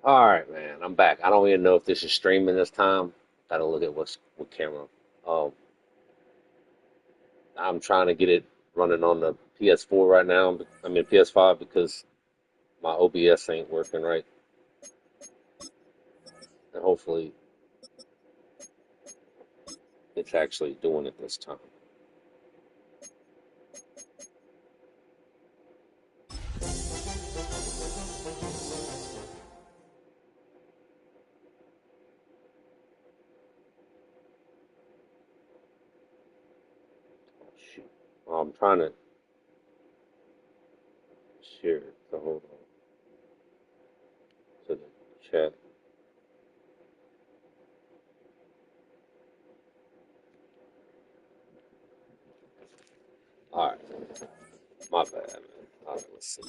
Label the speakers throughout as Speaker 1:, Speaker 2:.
Speaker 1: All right, man. I'm back. I don't even know if this is streaming this time. Gotta look at what camera. Um, I'm trying to get it running on the PS4 right now. I mean PS5 because my OBS ain't working right, and hopefully it's actually doing it this time. Oh, shoot. I'm trying to share it. So hold on to the chat. All right, my bad, man. All right, let's see.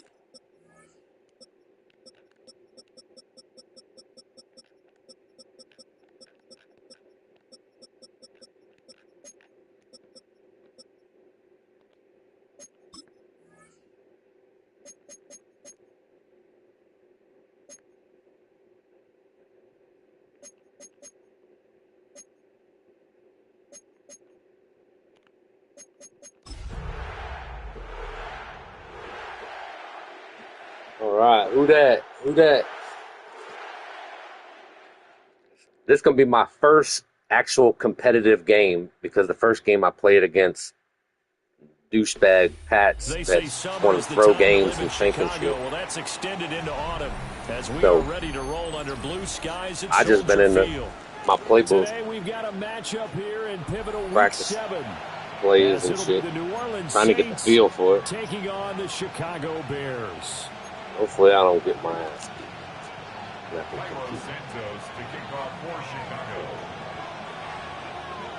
Speaker 1: All right, who that? Who that? This gonna be my first actual competitive game because the first game I played against douchebag Pats
Speaker 2: They
Speaker 1: that
Speaker 2: say summer
Speaker 1: want
Speaker 2: is
Speaker 1: to
Speaker 2: the
Speaker 1: throw
Speaker 2: time to
Speaker 1: games
Speaker 2: live in
Speaker 1: and think and
Speaker 2: Chicago.
Speaker 1: shit.
Speaker 2: Well, that's extended into autumn as we are
Speaker 1: So
Speaker 2: ready to roll under blue skies at
Speaker 1: I just been
Speaker 2: Soldier
Speaker 1: in
Speaker 2: Field.
Speaker 1: my playbook
Speaker 2: Today we've got a matchup here in pivotal Week
Speaker 1: practice
Speaker 2: 7
Speaker 1: plays
Speaker 2: as
Speaker 1: and
Speaker 2: it'll be
Speaker 1: shit,
Speaker 2: the New Orleans
Speaker 1: trying to get the
Speaker 2: Saints
Speaker 1: feel for it.
Speaker 2: taking on the Chicago Bears.
Speaker 1: Hopefully I don't get my ass beat.
Speaker 3: Cairo Santos to kick off for Chicago.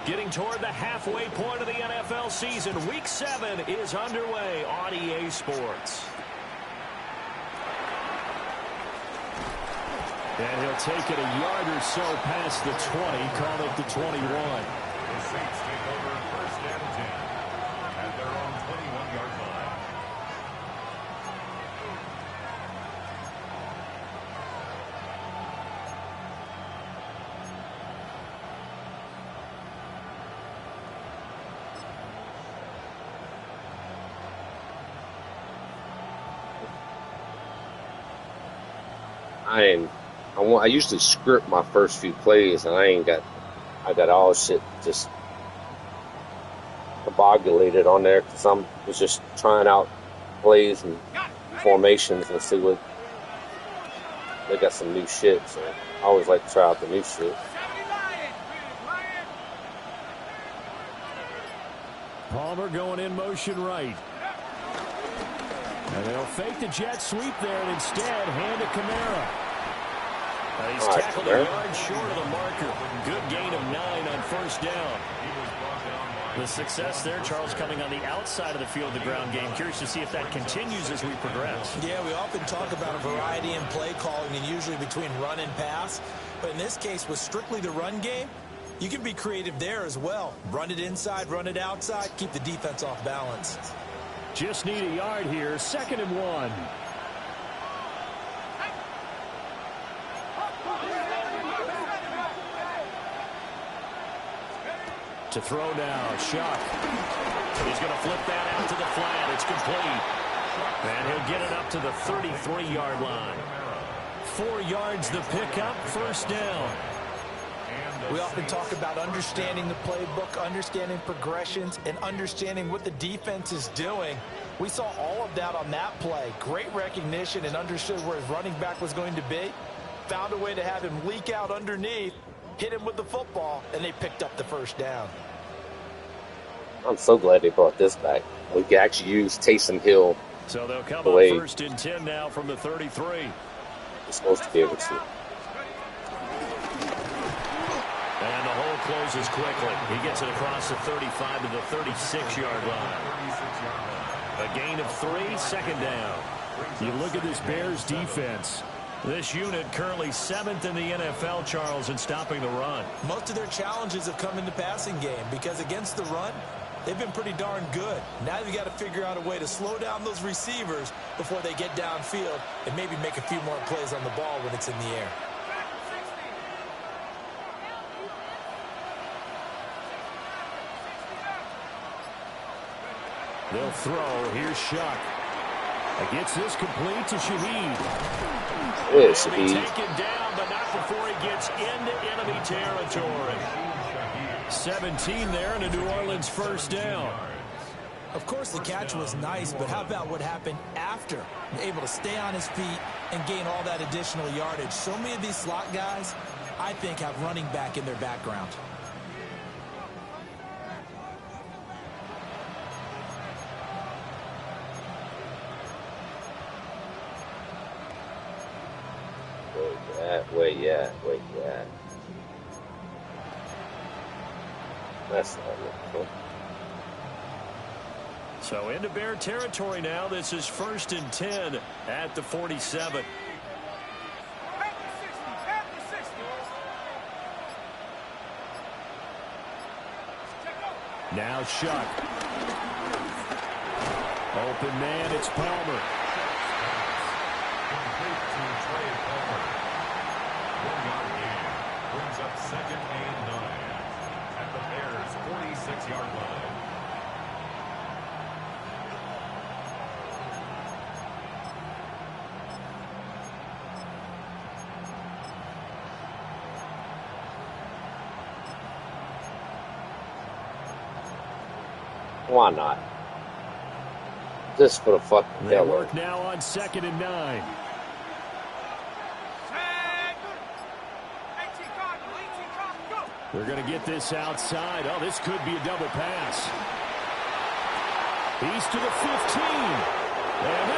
Speaker 2: Getting toward the halfway point of the NFL season, Week 7 is underway on EA Sports. And he'll take it a yard or so past the 20, call it the 21.
Speaker 3: The Saints take over first and 10 at their own 21-yard line.
Speaker 1: I usually script my first few plays and I got all shit just coagulated on there because I was just trying out plays and formations and see what they got some new shit. So I always like to try out the new shit.
Speaker 2: Palmer going in motion right. And they'll fake the jet sweep there and instead hand to Kamara. He's
Speaker 1: All right,
Speaker 2: tackled a yard short of the marker. Good gain of 9 on first down. The success there, Charles, coming on the outside of the field, the ground game. Curious to see if that continues as we progress.
Speaker 4: Yeah, we often talk about a variety in play calling and usually between run and pass. But in this case, with strictly the run game, you can be creative there as well. Run it inside, run it outside, keep the defense off balance.
Speaker 2: Just need a yard here, 2nd and 1. To throw now, Shuck. He's going to flip that out to the flat. It's complete. And he'll get it up to the 33-yard line. 4 yards the pickup, first down.
Speaker 4: We often talk about understanding the playbook, understanding progressions, and understanding what the defense is doing. We saw all of that on that play. Great recognition and understood where his running back was going to be. Found a way to have him leak out underneath, hit him with the football, and they picked up the first down.
Speaker 1: I'm so glad they brought this back. We can actually use Taysom Hill
Speaker 2: So they'll come
Speaker 1: the
Speaker 2: up
Speaker 1: way
Speaker 2: 1st and 10 now from the 33.
Speaker 1: he's supposed to be able to.
Speaker 2: And the hole closes quickly. He gets it across the 35 to the 36-yard line. A gain of 3, 2nd down. You look at this Bears defense. This unit currently 7th in the NFL, Charles, in stopping the run.
Speaker 4: Most of their challenges have come in the passing game because against the run, they've been pretty darn good. Now you got to figure out a way to slow down those receivers before they get downfield and maybe make a few more plays on the ball when it's in the air.
Speaker 2: They'll throw. Here's Shuck. Gets this complete to Shaheed.
Speaker 1: Yeah,
Speaker 2: Shaheed.
Speaker 1: Shaheed.
Speaker 2: Taken down, but not before he gets into enemy territory. 17 there and a New Orleans first down.
Speaker 4: Of course, the catch was nice, but how about what happened after? Able to stay on his feet and gain all that additional yardage. So many of these slot guys, I think, have running back in their background.
Speaker 1: Where you at? That's not looking good.
Speaker 2: So into Bear territory now. This is 1st and 10 at the 47. Now Shuck. Open man, it's Palmer.
Speaker 3: Brings up 2nd and 9 at the Bears' 46-yard line.
Speaker 1: Why not? Just for the fucking
Speaker 2: They
Speaker 1: hell of
Speaker 2: work
Speaker 1: it.
Speaker 2: now on 2nd and 9. They're going to get this outside. Oh, this could be a double pass. He's to the 15.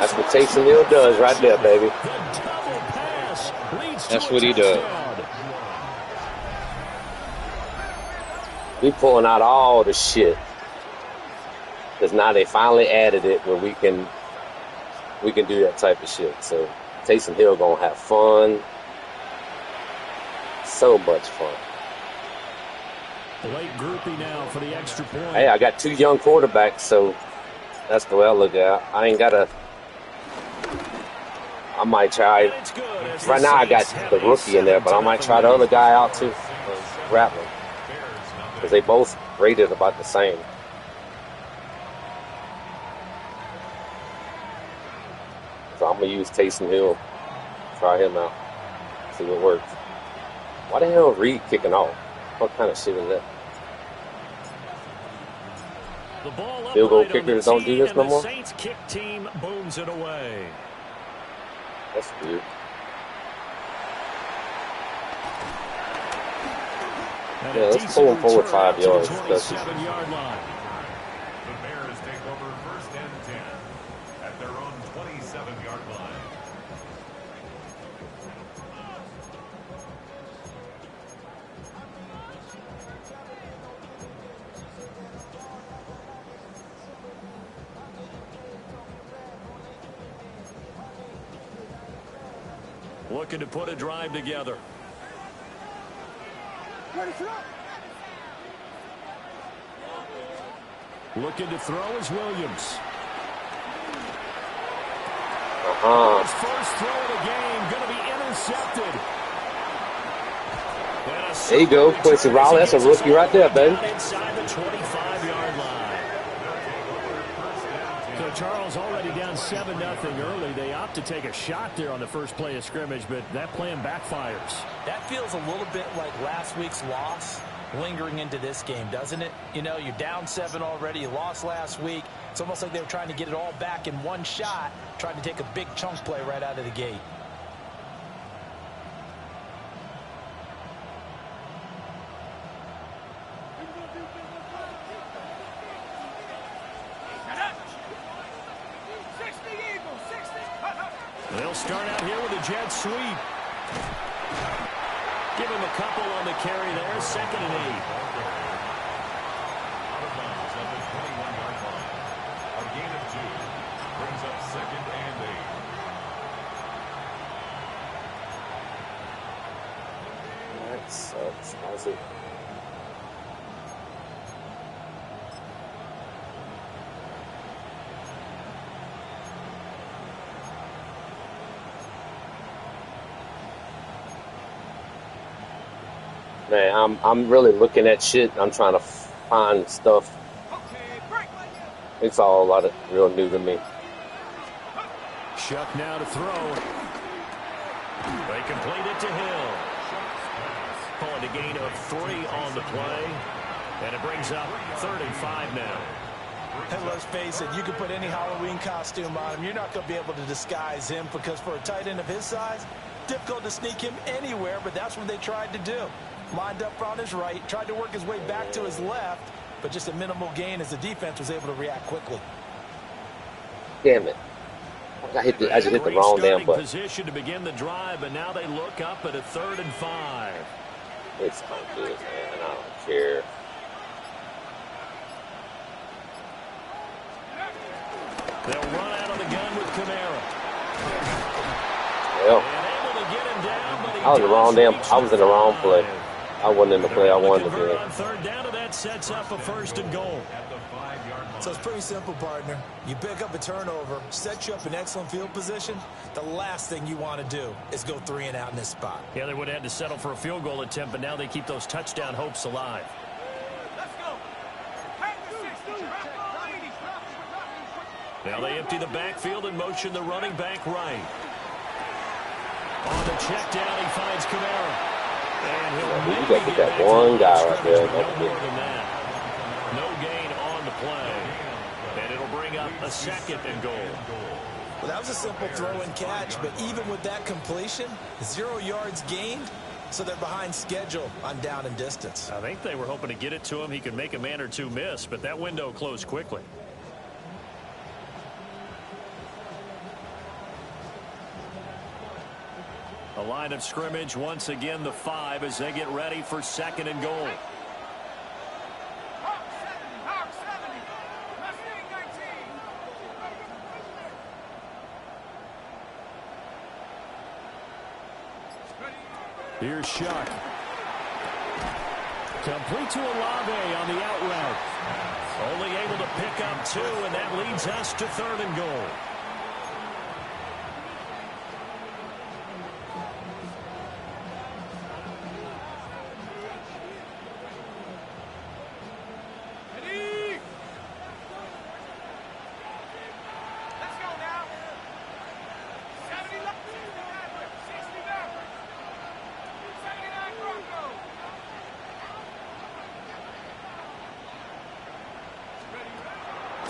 Speaker 1: That's what Taysom Hill does right there, baby.
Speaker 2: The double pass leads
Speaker 1: That's
Speaker 2: to
Speaker 1: what
Speaker 2: a
Speaker 1: he does.
Speaker 2: touchdown.
Speaker 1: We pulling out all the shit. Because now they finally added it where we can do that type of shit. So Taysom Hill gonna have fun. So much fun.
Speaker 2: Late groupie now for the extra point.
Speaker 1: Hey, I got 2 young quarterbacks, so that's the way I look at it. I might try.
Speaker 2: And it's good as the
Speaker 1: Right now I got
Speaker 2: Saints
Speaker 1: the
Speaker 2: have a
Speaker 1: rookie in there, but I might try the other guy out too. Rattler. Because they both rated about the same. So I'm going to use Taysom Hill. Try him out. See what works. Why the hell Reed kicking off? What kind of shit is that?
Speaker 2: The ball
Speaker 1: Field goal
Speaker 2: upright on the
Speaker 1: kickers don't do
Speaker 2: tee,
Speaker 1: this
Speaker 2: and
Speaker 1: no
Speaker 2: the
Speaker 1: more?
Speaker 2: Saints kick team booms it away.
Speaker 1: That's weird.
Speaker 2: And
Speaker 1: Yeah,
Speaker 2: a
Speaker 1: let's
Speaker 2: decent
Speaker 1: pull him forward
Speaker 2: return
Speaker 1: 5
Speaker 2: out to the
Speaker 1: yards.
Speaker 2: 27-yard line.
Speaker 3: The Bears take over 1st and 10 at their own 27-yard line.
Speaker 2: Looking to put a drive together. Looking to throw is Williams. His first throw of the game going to be intercepted.
Speaker 1: There you go, Quincy Riley. That's a rookie right there, baby.
Speaker 2: Inside the 25-yard line. So Charles already down 7-0 early. They opt to take a shot there on the first play of scrimmage, but that plan backfires.
Speaker 4: That feels a little bit like last week's loss lingering into this game, doesn't it? You know, you're down 7 already. You lost last week. It's almost like they were trying to get it all back in one shot, trying to take a big chunk play right out of the gate.
Speaker 2: They'll start out here with a jet sweep. Give him a couple on the carry there. 2nd and 8.
Speaker 3: Out of bounds at the 21-yard line. A gain of 2 brings up 2nd and 8.
Speaker 1: That sucks. How's it? Man, I'm really looking at shit. I'm trying to find stuff. It's all a lot of real new to me.
Speaker 2: Shuck now to throw. They complete it to Hill. Calling a gain of 3 on the play. And it brings up 35 now.
Speaker 4: And let's face it, you can put any Halloween costume on him. You're not going to be able to disguise him because for a tight end of his size, difficult to sneak him anywhere, but that's what they tried to do. Lined up on his right, tried to work his way back to his left, but just a minimal gain as the defense was able to react quickly.
Speaker 1: Damn it. I just hit the wrong damn button.
Speaker 2: Position to begin the drive, but now they look up at a 3rd and 5.
Speaker 1: It's not good, man. I don't care.
Speaker 2: They'll run out of the gun with Kamara.
Speaker 1: Well, I was in the wrong play. I wasn't in the play I wanted to be in.
Speaker 2: On 3rd down, and that sets up a 1st and goal.
Speaker 4: So it's pretty simple, partner. You pick up a turnover, set you up in excellent field position. The last thing you want to do is go 3 and out in this spot.
Speaker 2: Yeah, they would have had to settle for a field goal attempt, but now they keep those touchdown hopes alive. Now they empty the backfield and motion the running back right. On the check down, he finds Kamara. And he'll
Speaker 1: you got to get that one guy right there.
Speaker 2: No more than that. No gain on the play. And it'll bring up a 2nd and goal.
Speaker 4: Well, that was a simple throw and catch, but even with that completion, 0 yards gained, so they're behind schedule on down and distance.
Speaker 2: I think they were hoping to get it to him. He could make a man or two miss, but that window closed quickly. A line of scrimmage, once again the 5 as they get ready for 2nd and goal. Here's Shuck. Complete to Olave on the out route. Only able to pick up 2, and that leads us to 3rd and goal.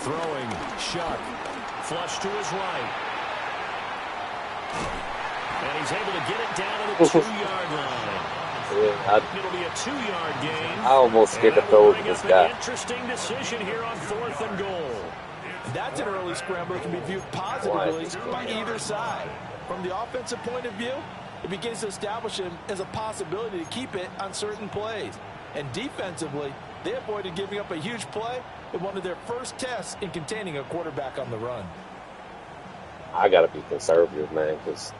Speaker 2: Throwing, Shuck, flush to his right. And he's able to get it down to the 2-yard line.
Speaker 1: Yeah,
Speaker 2: It'll be a 2-yard gain.
Speaker 1: I almost scared to throw to this guy.
Speaker 2: Interesting decision here on 4th and goal.
Speaker 4: That's an early scramble that can be viewed positively by either side. From the offensive point of view, it begins to establish him as a possibility to keep it on certain plays. And defensively, they avoided giving up a huge play in one of their first tests in containing a quarterback on the run.
Speaker 1: I got to be conservative, man, because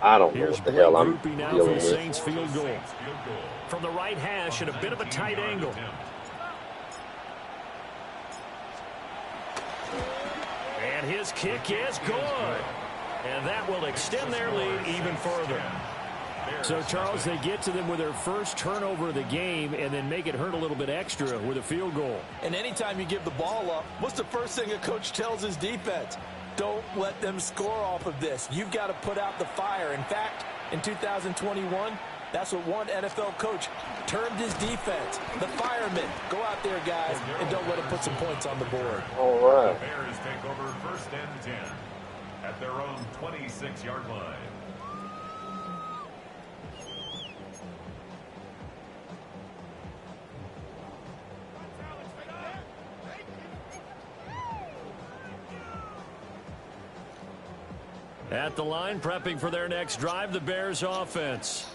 Speaker 1: I don't know what the hell I'm dealing with.
Speaker 2: Saints field goal. From the right hash at a bit of a tight angle. And his kick is good. And that will extend their lead even further. So, Charles, they get to them with their first turnover of the game and then make it hurt a little bit extra with a field goal.
Speaker 4: And anytime you give the ball up, what's the first thing a coach tells his defense? Don't let them score off of this. You've got to put out the fire. In fact, in 2021, that's what one NFL coach termed his defense, the firemen. Go out there, guys, and don't let them put some points on the board.
Speaker 1: All right.
Speaker 3: The Bears take over 1st and 10 at their own 26-yard line.
Speaker 2: At the line, prepping for their next drive, the Bears offense.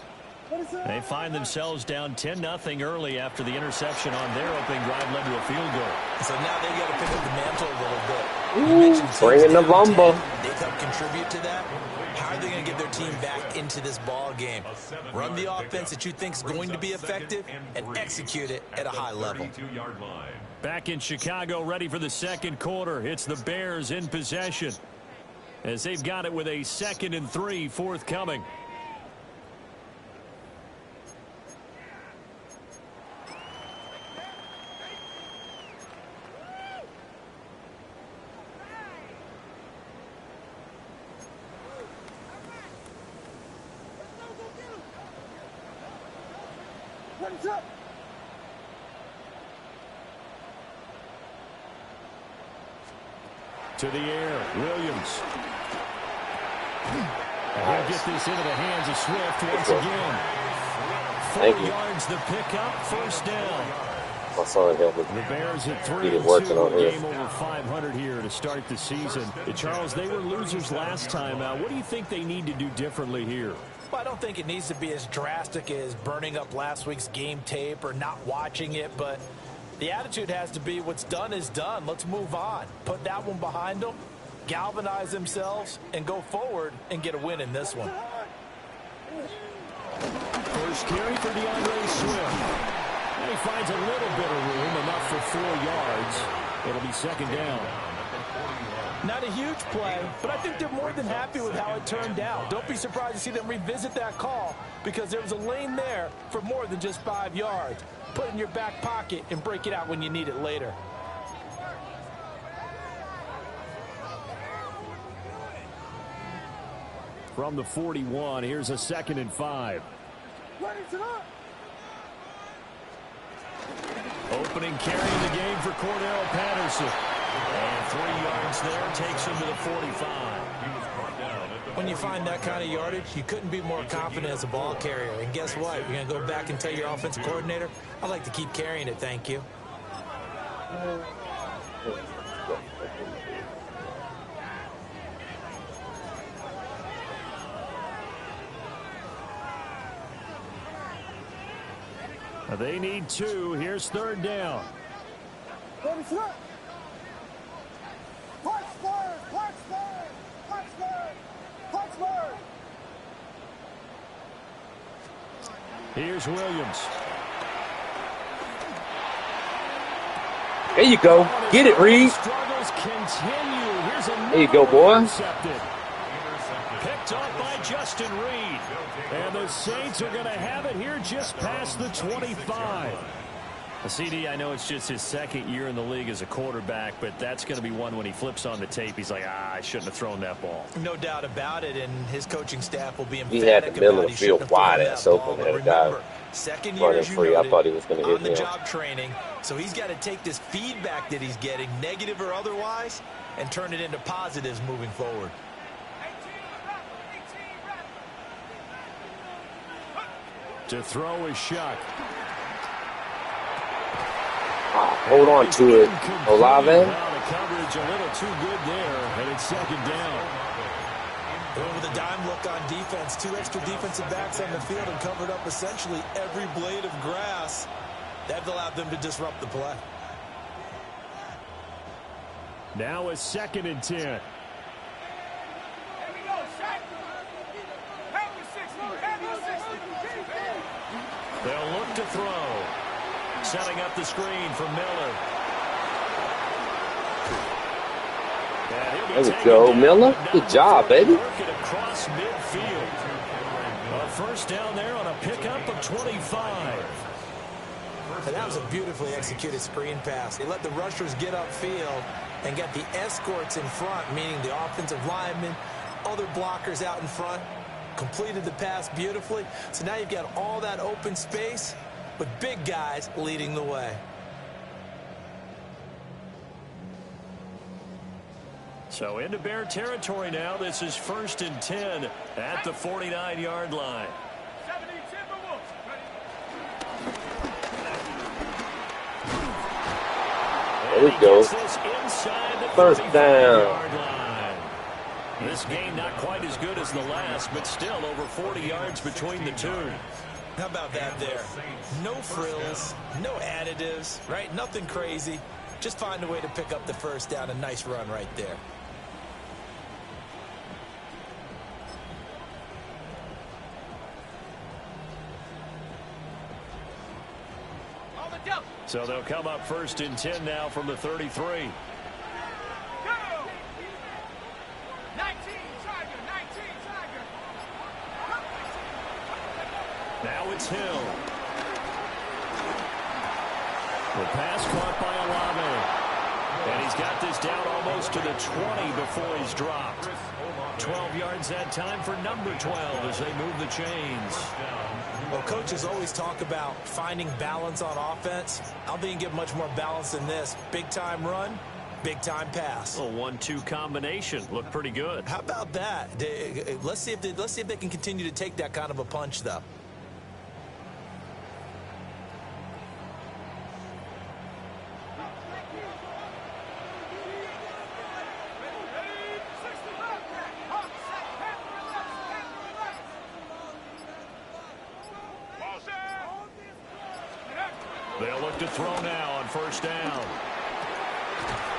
Speaker 2: They find themselves down 10-0 early after the interception on their opening drive led to a field goal.
Speaker 4: So now they've got to pick up the mantle a little bit.
Speaker 1: Bringing the lumber.
Speaker 4: They've helped contribute to that. How are they going to get their team back into this ball game? Run the offense that you think is going to be effective and execute it at a high level.
Speaker 2: Back in Chicago, ready for the 2nd quarter. It's the Bears in possession, as they've got it with a 2nd and 3 forthcoming. To the air, Williams. And he'll get this into the hands of Swift once again. 4 yards the pickup, first down.
Speaker 1: My son helped me.
Speaker 2: The Bears at 3-2, game over 500 here to start the season. Charles, they were losers last time out. What do you think they need to do differently here?
Speaker 4: Well, I don't think it needs to be as drastic as burning up last week's game tape or not watching it, but the attitude has to be what's done is done. Let's move on. Put that one behind them, galvanize themselves, and go forward and get a win in this one.
Speaker 2: First carry for DeAndre Swift. And he finds a little bit of room, enough for 4 yards. It'll be second down.
Speaker 4: Not a huge play, but I think they're more than happy with how it turned out. Don't be surprised to see them revisit that call because there was a lane there for more than just 5 yards. Put it in your back pocket and break it out when you need it later.
Speaker 2: From the 41, here's a 2nd and 5. Opening carry in the game for Cordell Patterson. And 3 yards there takes him to the 45.
Speaker 4: When you find that kind of yardage, you couldn't be more confident as a ball carrier. And guess what? You're going to go back and tell your offensive coordinator, I'd like to keep carrying it, thank you.
Speaker 2: They need 2. Here's 3rd down. Here's Williams.
Speaker 1: There you go. Get it, Reed.
Speaker 2: Struggles continue. Here's
Speaker 1: there you go, boy.
Speaker 2: Intercepted. Picked up by Justin Reed. And the Saints are going to have it here just past the 25. CD, I know it's just his 2nd year in the league as a quarterback, but that's going to be one when he flips on the tape. He's like, I shouldn't have thrown that ball.
Speaker 4: No doubt about it, and his coaching staff will be
Speaker 1: emphatic. He had the middle of the field wide ass open. Had a guy running free. I thought he was going to hit him.
Speaker 4: On the job training, so he's got to take this feedback that he's getting, negative or otherwise, and turn it into positives moving forward.
Speaker 2: To throw is Shuck.
Speaker 1: Hold on to it, Olave.
Speaker 2: Well, the coverage a little too good there, and it's 2nd down.
Speaker 4: Over the dime look on defense, 2 extra defensive backs on the field and covered up essentially every blade of grass. That allowed them to disrupt the play.
Speaker 2: Now a 2nd and 10. They'll look to throw. Setting up the screen for Miller.
Speaker 1: There we go, Miller. Good job, baby.
Speaker 2: Across midfield. A first down there on a pickup of 25.
Speaker 4: And that was a beautifully executed screen pass. They let the rushers get upfield and get the escorts in front, meaning the offensive linemen, other blockers out in front. Completed the pass beautifully. So now you've got all that open space with big guys leading the way.
Speaker 2: So into Bear territory now. This is 1st and 10 at the 49-yard line.
Speaker 1: There we go. 1st down.
Speaker 2: This game not quite as good as the last, but still over 40 yards between the two.
Speaker 4: How about that there? No frills, no additives, right? Nothing crazy. Just find a way to pick up the first down. A nice run right there.
Speaker 2: So they'll come up 1st and 10 now from the 33. Now it's Hill. The pass caught by Olave. And he's got this down almost to the 20 before he's dropped. 12 yards that time for number 12 as they move the chains.
Speaker 4: Well, coaches always talk about finding balance on offense. I don't think you get much more balance than this. Big-time run, big-time pass.
Speaker 2: A 1-2 combination. Looked pretty good.
Speaker 4: How about that? Let's see if they can continue to take that kind of a punch, though.
Speaker 2: They'll look to throw now on first down.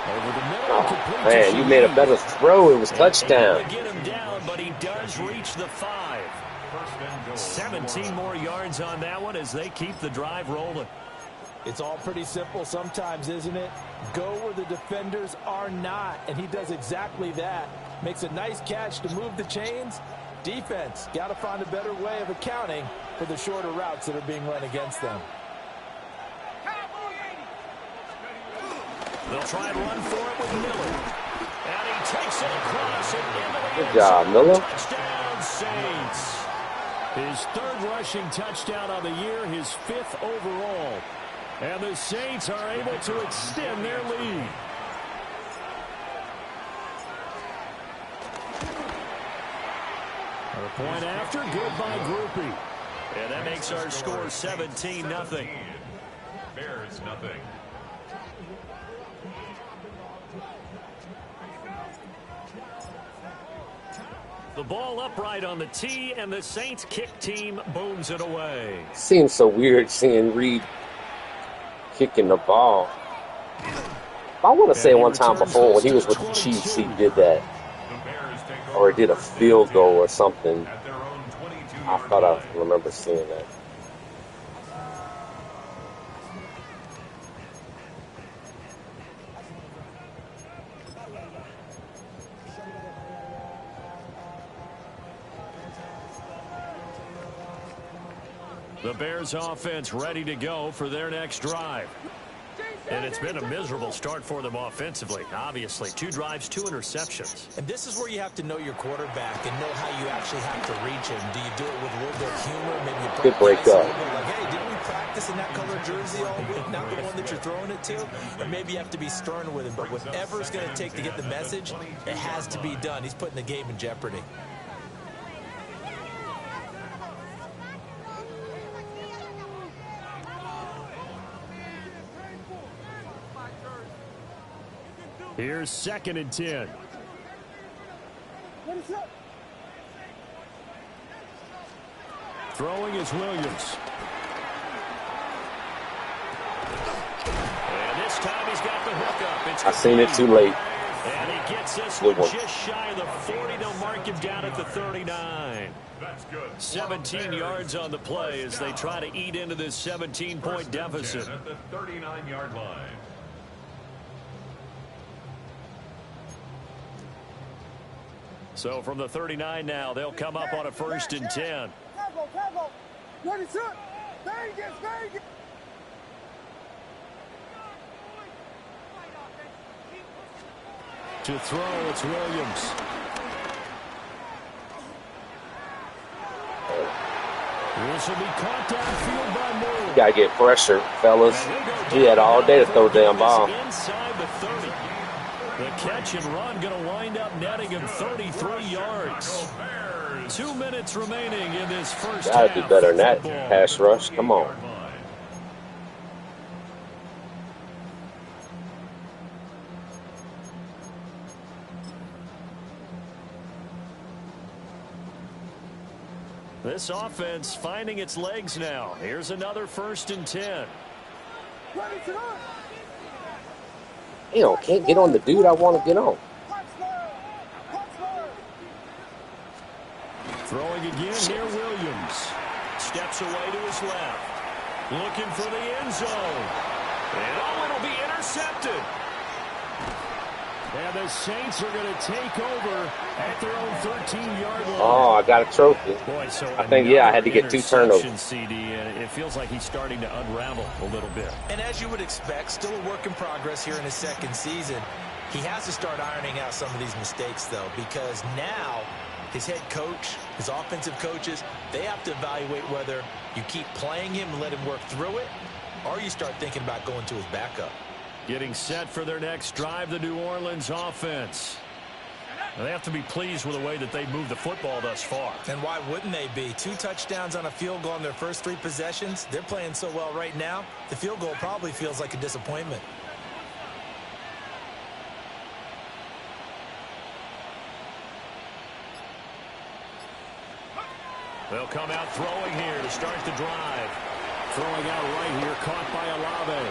Speaker 2: Over the middle.
Speaker 1: Oh, man, you made a better throw. It was touchdown.
Speaker 2: Get him down, but he does reach the 5. 17 more yards on that one as they keep the drive rolling.
Speaker 4: It's all pretty simple sometimes, isn't it? Go where the defenders are not, and he does exactly that. Makes a nice catch to move the chains. Defense, got to find a better way of accounting for the shorter routes that are being run against them.
Speaker 2: They'll try and run for it with Miller. And he takes it across and into the
Speaker 1: Good job, Miller.
Speaker 2: touchdown, Saints. His 3rd rushing touchdown on the year, his 5th overall. And the Saints are able to extend their lead. A point after, good by Groupie. And that makes our score 17-0.
Speaker 3: Bears nothing.
Speaker 2: The ball upright on the tee, and the Saints kick team booms it away.
Speaker 1: Seems so weird seeing Reed kicking the ball. I want to say one time before when he was with the Chiefs, he did that. Or did a field goal or something. I thought I remember seeing that.
Speaker 2: The Bears offense ready to go for their next drive. And it's been a miserable start for them offensively. Obviously, 2 drives, 2 interceptions.
Speaker 4: And this is where you have to know your quarterback and know how you actually have to reach him. Do you do it with a little bit of humor? Maybe you
Speaker 1: good break up.
Speaker 4: Like, hey, didn't we practice in that color jersey all week? Not the one that you're throwing it to? Or maybe you have to be stern with him. But whatever it's going to take to get the message, it has to be done. He's putting the game in jeopardy.
Speaker 2: Here's 2nd and 10. Throwing is Williams. And this time he's got the hook up.
Speaker 1: I seen it too late.
Speaker 2: And he gets this
Speaker 1: Good
Speaker 2: one
Speaker 1: one.
Speaker 2: just shy of the 40. They'll mark him down at the 39.
Speaker 3: That's good.
Speaker 2: 17 yards on the play as they try to eat into this 17-point deficit.
Speaker 3: At the 39-yard line.
Speaker 2: So from the 39 now, they'll come up on a 1st and 10. To throw, it's Williams. This will be caught downfield by Moore.
Speaker 1: You gotta get pressure, fellas. He had all day to throw the damn ball.
Speaker 2: Inside the 30. The catch and run going to wind up netting him 33 yards. 2 minutes remaining in this first half.
Speaker 1: Gotta do better than that. Pass rush. Come on.
Speaker 2: This offense finding its legs now. Here's another 1st and 10.
Speaker 1: You know, can't get on the dude I want to get on.
Speaker 2: Throwing again here, Williams. Steps away to his left. Looking for the end zone. And it'll be intercepted. And the Saints are going to take over at their own 13-yard line.
Speaker 1: Oh, I got a trophy.
Speaker 2: Boy, so
Speaker 1: I think, yeah, I had to get 2 turnovers.
Speaker 2: CD, and it feels like he's starting to unravel a little bit.
Speaker 4: And as you would expect, still a work in progress here in his 2nd season. He has to start ironing out some of these mistakes, though, because now his head coach, his offensive coaches, they have to evaluate whether You keep playing him and let him work through it, or you start thinking about going to his backup.
Speaker 2: Getting set for their next drive, the New Orleans offense. Now, they have to be pleased with the way that they've moved the football thus far.
Speaker 4: And why wouldn't they be? 2 touchdowns on a field goal in their first 3 possessions. They're playing so well right now, the field goal probably feels like a disappointment.
Speaker 2: They'll come out throwing here to start the drive. Throwing out right here, caught by Olave.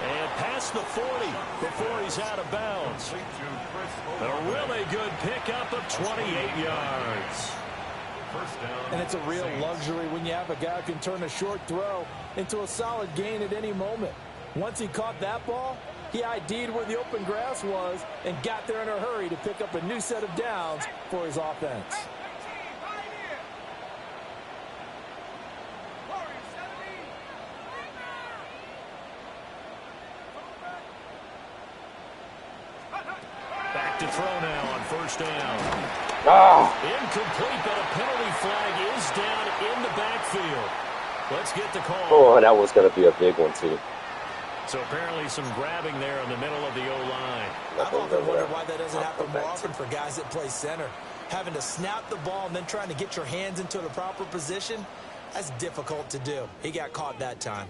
Speaker 2: And past the 40 before he's out of bounds. A really good pickup of 28 yards.
Speaker 4: And it's a real luxury when you have a guy who can turn a short throw into a solid gain at any moment. Once he caught that ball, he ID'd where the open grass was and got there in a hurry to pick up a new set of downs for his offense.
Speaker 2: Back to throw now on first down. Incomplete, but a penalty flag is down in the backfield. Let's get the call.
Speaker 1: Oh, that was going to be a big one, too.
Speaker 2: So apparently some grabbing there in the middle of the O-line.
Speaker 4: I've often wondered why that doesn't happen more often for guys that play center. Having to snap the ball and then trying to get your hands into the proper position, that's difficult to do. He got caught that time.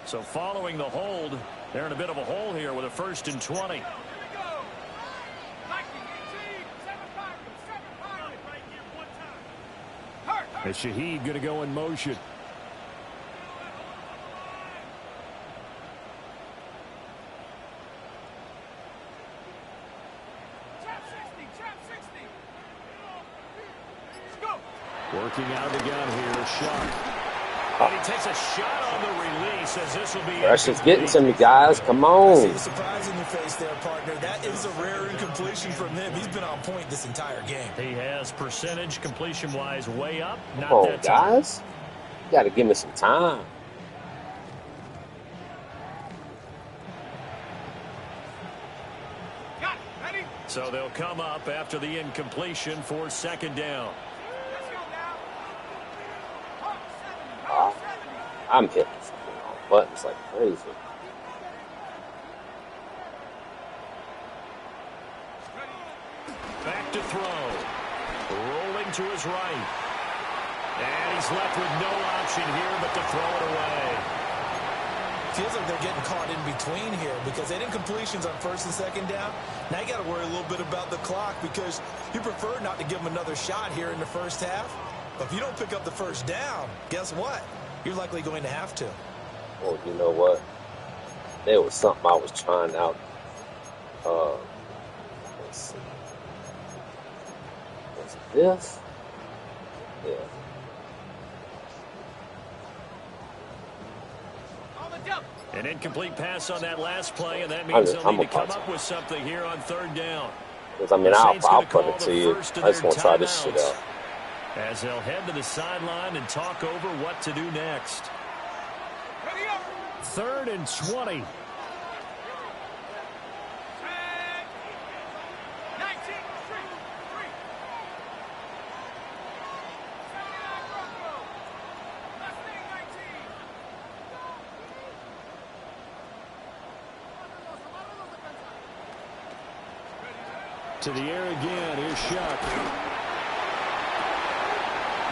Speaker 2: So following the hold, they're in a bit of a hole here with a 1st and 20. And Shaheed going to go in motion. Working out of the gun here, Shuck. And he takes a shot on the release as this will be.
Speaker 1: Pressure's getting to me, guys. Come on.
Speaker 4: I see the surprise in your face there, partner. That is a rare incompletion from him. He's been on point this entire game.
Speaker 2: He has percentage completion-wise way up. Not
Speaker 1: Come on,
Speaker 2: that time.
Speaker 1: guys. You got to give me some time.
Speaker 2: So they'll come up after the incompletion for 2nd down.
Speaker 1: I'm hitting buttons like crazy.
Speaker 2: Back to throw. Rolling to his right. And he's left with no option here but to throw it away.
Speaker 4: Feels like they're getting caught in between here because they didn't completions on 1st and 2nd down. Now you got to worry a little bit about the clock because you prefer not to give them another shot here in the first half. But if you don't pick up the 1st down, guess what? You're likely going to have to.
Speaker 1: Oh, you know what? There was something I was trying out. Let's see. Was it this? Yeah.
Speaker 2: An incomplete pass on that last play, and that means they'll need to come up with something here on 3rd down.
Speaker 1: Because, I mean, I'll put it to you. I just want to try this shit out.
Speaker 2: As they'll head to the sideline and talk over what to do next. 3rd and 20. To the air again, here's Shuck.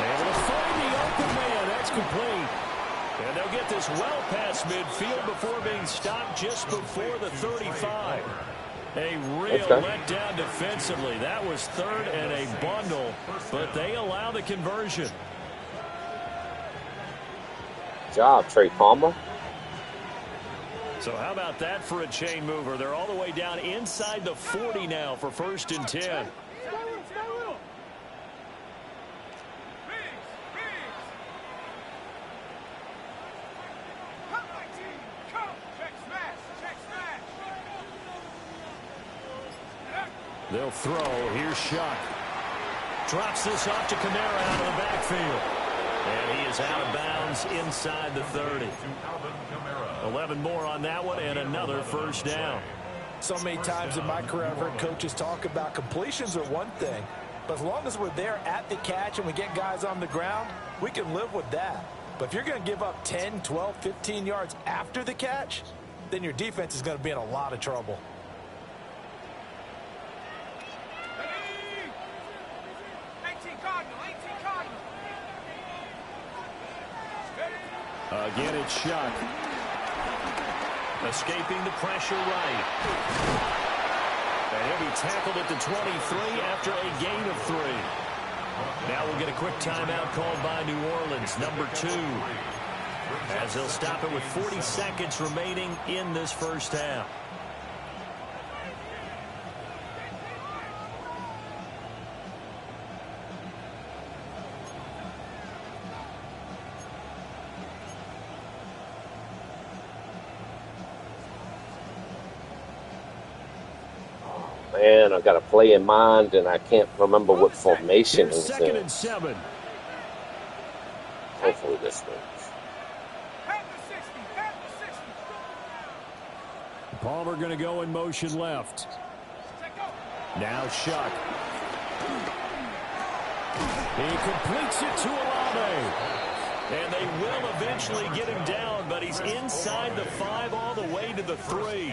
Speaker 2: Able to find the open man. That's complete. And they'll get this well past midfield before being stopped just before the 35. A real letdown defensively. That was 3rd and a bundle, but they allow the conversion.
Speaker 1: Good job, Trey Palmer.
Speaker 2: So how about that for a chain mover? They're all the way down inside the 40 now for 1st and 10. They'll throw. Here's Shuck. Drops this off to Kamara out of the backfield. And he is out of bounds inside the 30. 11 more on that one and another 1st down.
Speaker 4: So many times in my career, I've heard coaches talk about completions are one thing, but as long as we're there at the catch and we get guys on the ground, we can live with that. But if you're going to give up 10, 12, 15 yards after the catch, then your defense is going to be in a lot of trouble.
Speaker 2: Again, it's Shuck. Escaping the pressure right. And he'll be tackled at the 23 after a gain of 3. Now we'll get a quick timeout called by New Orleans, number 2. As they'll stop it with 40 seconds remaining in this first half.
Speaker 1: Man, I got a play in mind, and I can't remember what formation it was in.
Speaker 2: 2nd and 7.
Speaker 1: Hopefully this works.
Speaker 2: Palmer going to go in motion left. Now Shuck. He completes it to Olave. And they will eventually get him down, but he's inside the 5 all the way to the 3.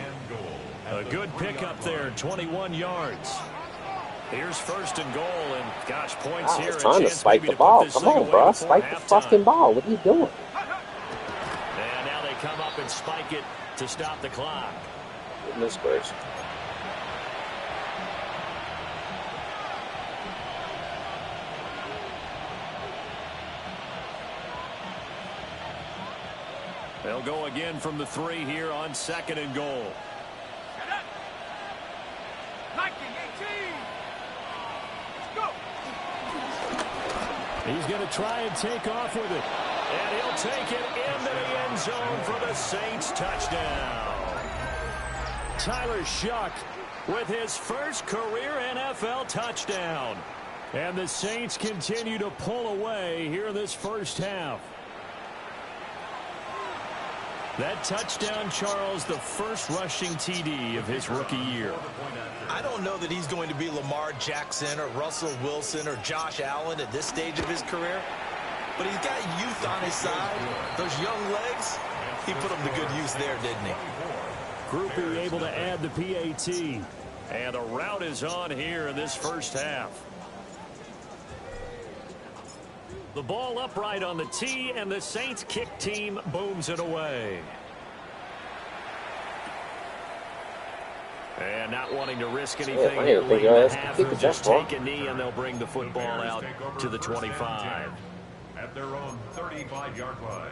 Speaker 2: A good pickup there, 21 yards. Here's 1st and goal, and gosh, points here.
Speaker 1: I was trying to spike the ball. Come on, bro. Spike the fucking ball. What are you doing?
Speaker 2: And now they come up and spike it to stop the clock.
Speaker 1: Goodness gracious.
Speaker 2: They'll go again from the 3 here on 2nd and goal. He's going to try and take off with it. And he'll take it into the end zone for the Saints touchdown. Tyler Shuck with his first career NFL touchdown. And the Saints continue to pull away here in this first half. That touchdown, Charles, the first rushing TD of his rookie year.
Speaker 4: I don't know that he's going to be Lamar Jackson or Russell Wilson or Josh Allen at this stage of his career, but he's got youth on his side. Those young legs, he put them to good use there, didn't he?
Speaker 2: Groupie able to add the PAT. And a rout is on here in this first half. The ball upright on the tee, and the Saints kick team booms it away. And not wanting to risk anything here late in the half, they'll just take a knee, and they'll bring the football out to the 25.
Speaker 3: At their own 35-yard line.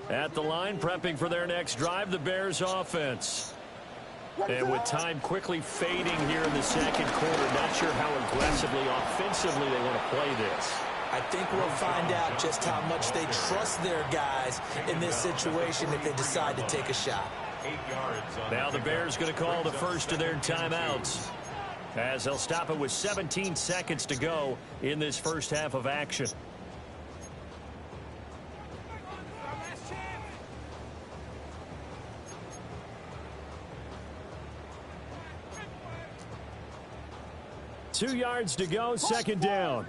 Speaker 2: At the line, prepping for their next drive, the Bears offense. And with time quickly fading here in the second quarter, not sure how aggressively, offensively they want to play this.
Speaker 4: I think we'll find out just how much they trust their guys in this situation if they decide to take a shot.
Speaker 3: 8 yards on
Speaker 2: now the Bears going to call the first of their timeouts, as they'll stop it with 17 seconds to go in this first half of action. Two yards to go, second down.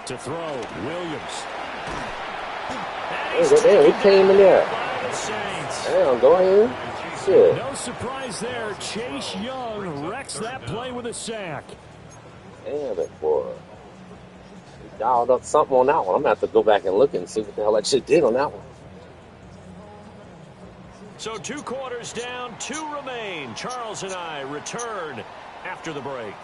Speaker 2: To throw, Williams.
Speaker 1: Damn, he came in there. Damn, go ahead. Shit.
Speaker 2: No surprise there. Chase Young wrecks that play with a sack.
Speaker 1: Damn it, boy. He dialed up something on that one. I'm going to have to go back and look and see what the hell that shit did on that one.
Speaker 2: So 2 quarters down, 2 remain. Charles and I return after the break.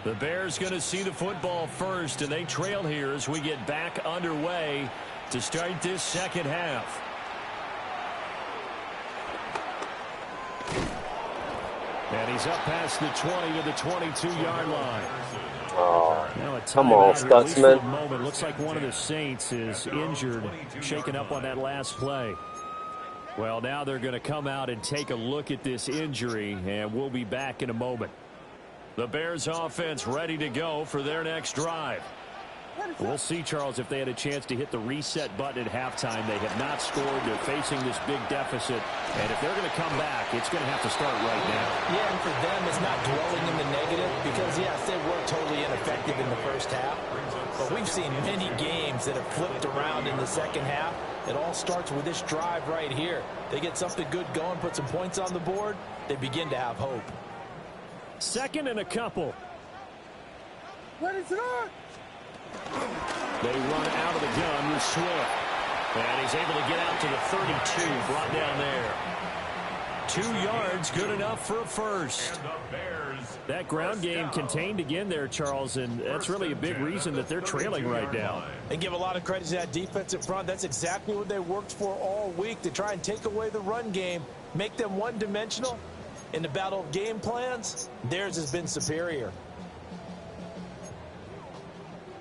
Speaker 2: The Bears going to see the football first, and they trail here as we get back underway to start this second half. And he's up past the 20 to the 22-yard line.
Speaker 1: Oh,
Speaker 2: Now
Speaker 1: come on, Stutzman.
Speaker 2: Moment. Looks like one of the Saints is injured, shaken up on that last play. Well, now they're going to come out and take a look at this injury, and we'll be back in a moment. The Bears offense ready to go for their next drive. We'll see, Charles, if they had a chance to hit the reset button at halftime. They have not scored. They're facing this big deficit. And if they're going to come back, it's going to have to start right now.
Speaker 4: Yeah, and for them, it's not dwelling in the negative because, yes, they were totally ineffective in the first half. But we've seen many games that have flipped around in the second half. It all starts with this drive right here. They get something good going, put some points on the board, they begin to have hope.
Speaker 2: Second and a couple.
Speaker 5: What is it on?
Speaker 2: They run out of the gun with Swift. And he's able to get out to the 32, brought down there. 2 yards, good enough for a first. That ground game contained again there, Charles, and that's really a big reason that they're trailing right now.
Speaker 4: They give a lot of credit to that defensive front. That's exactly what they worked for all week, to try and take away the run game, make them one-dimensional. In the battle of game plans, theirs has been superior.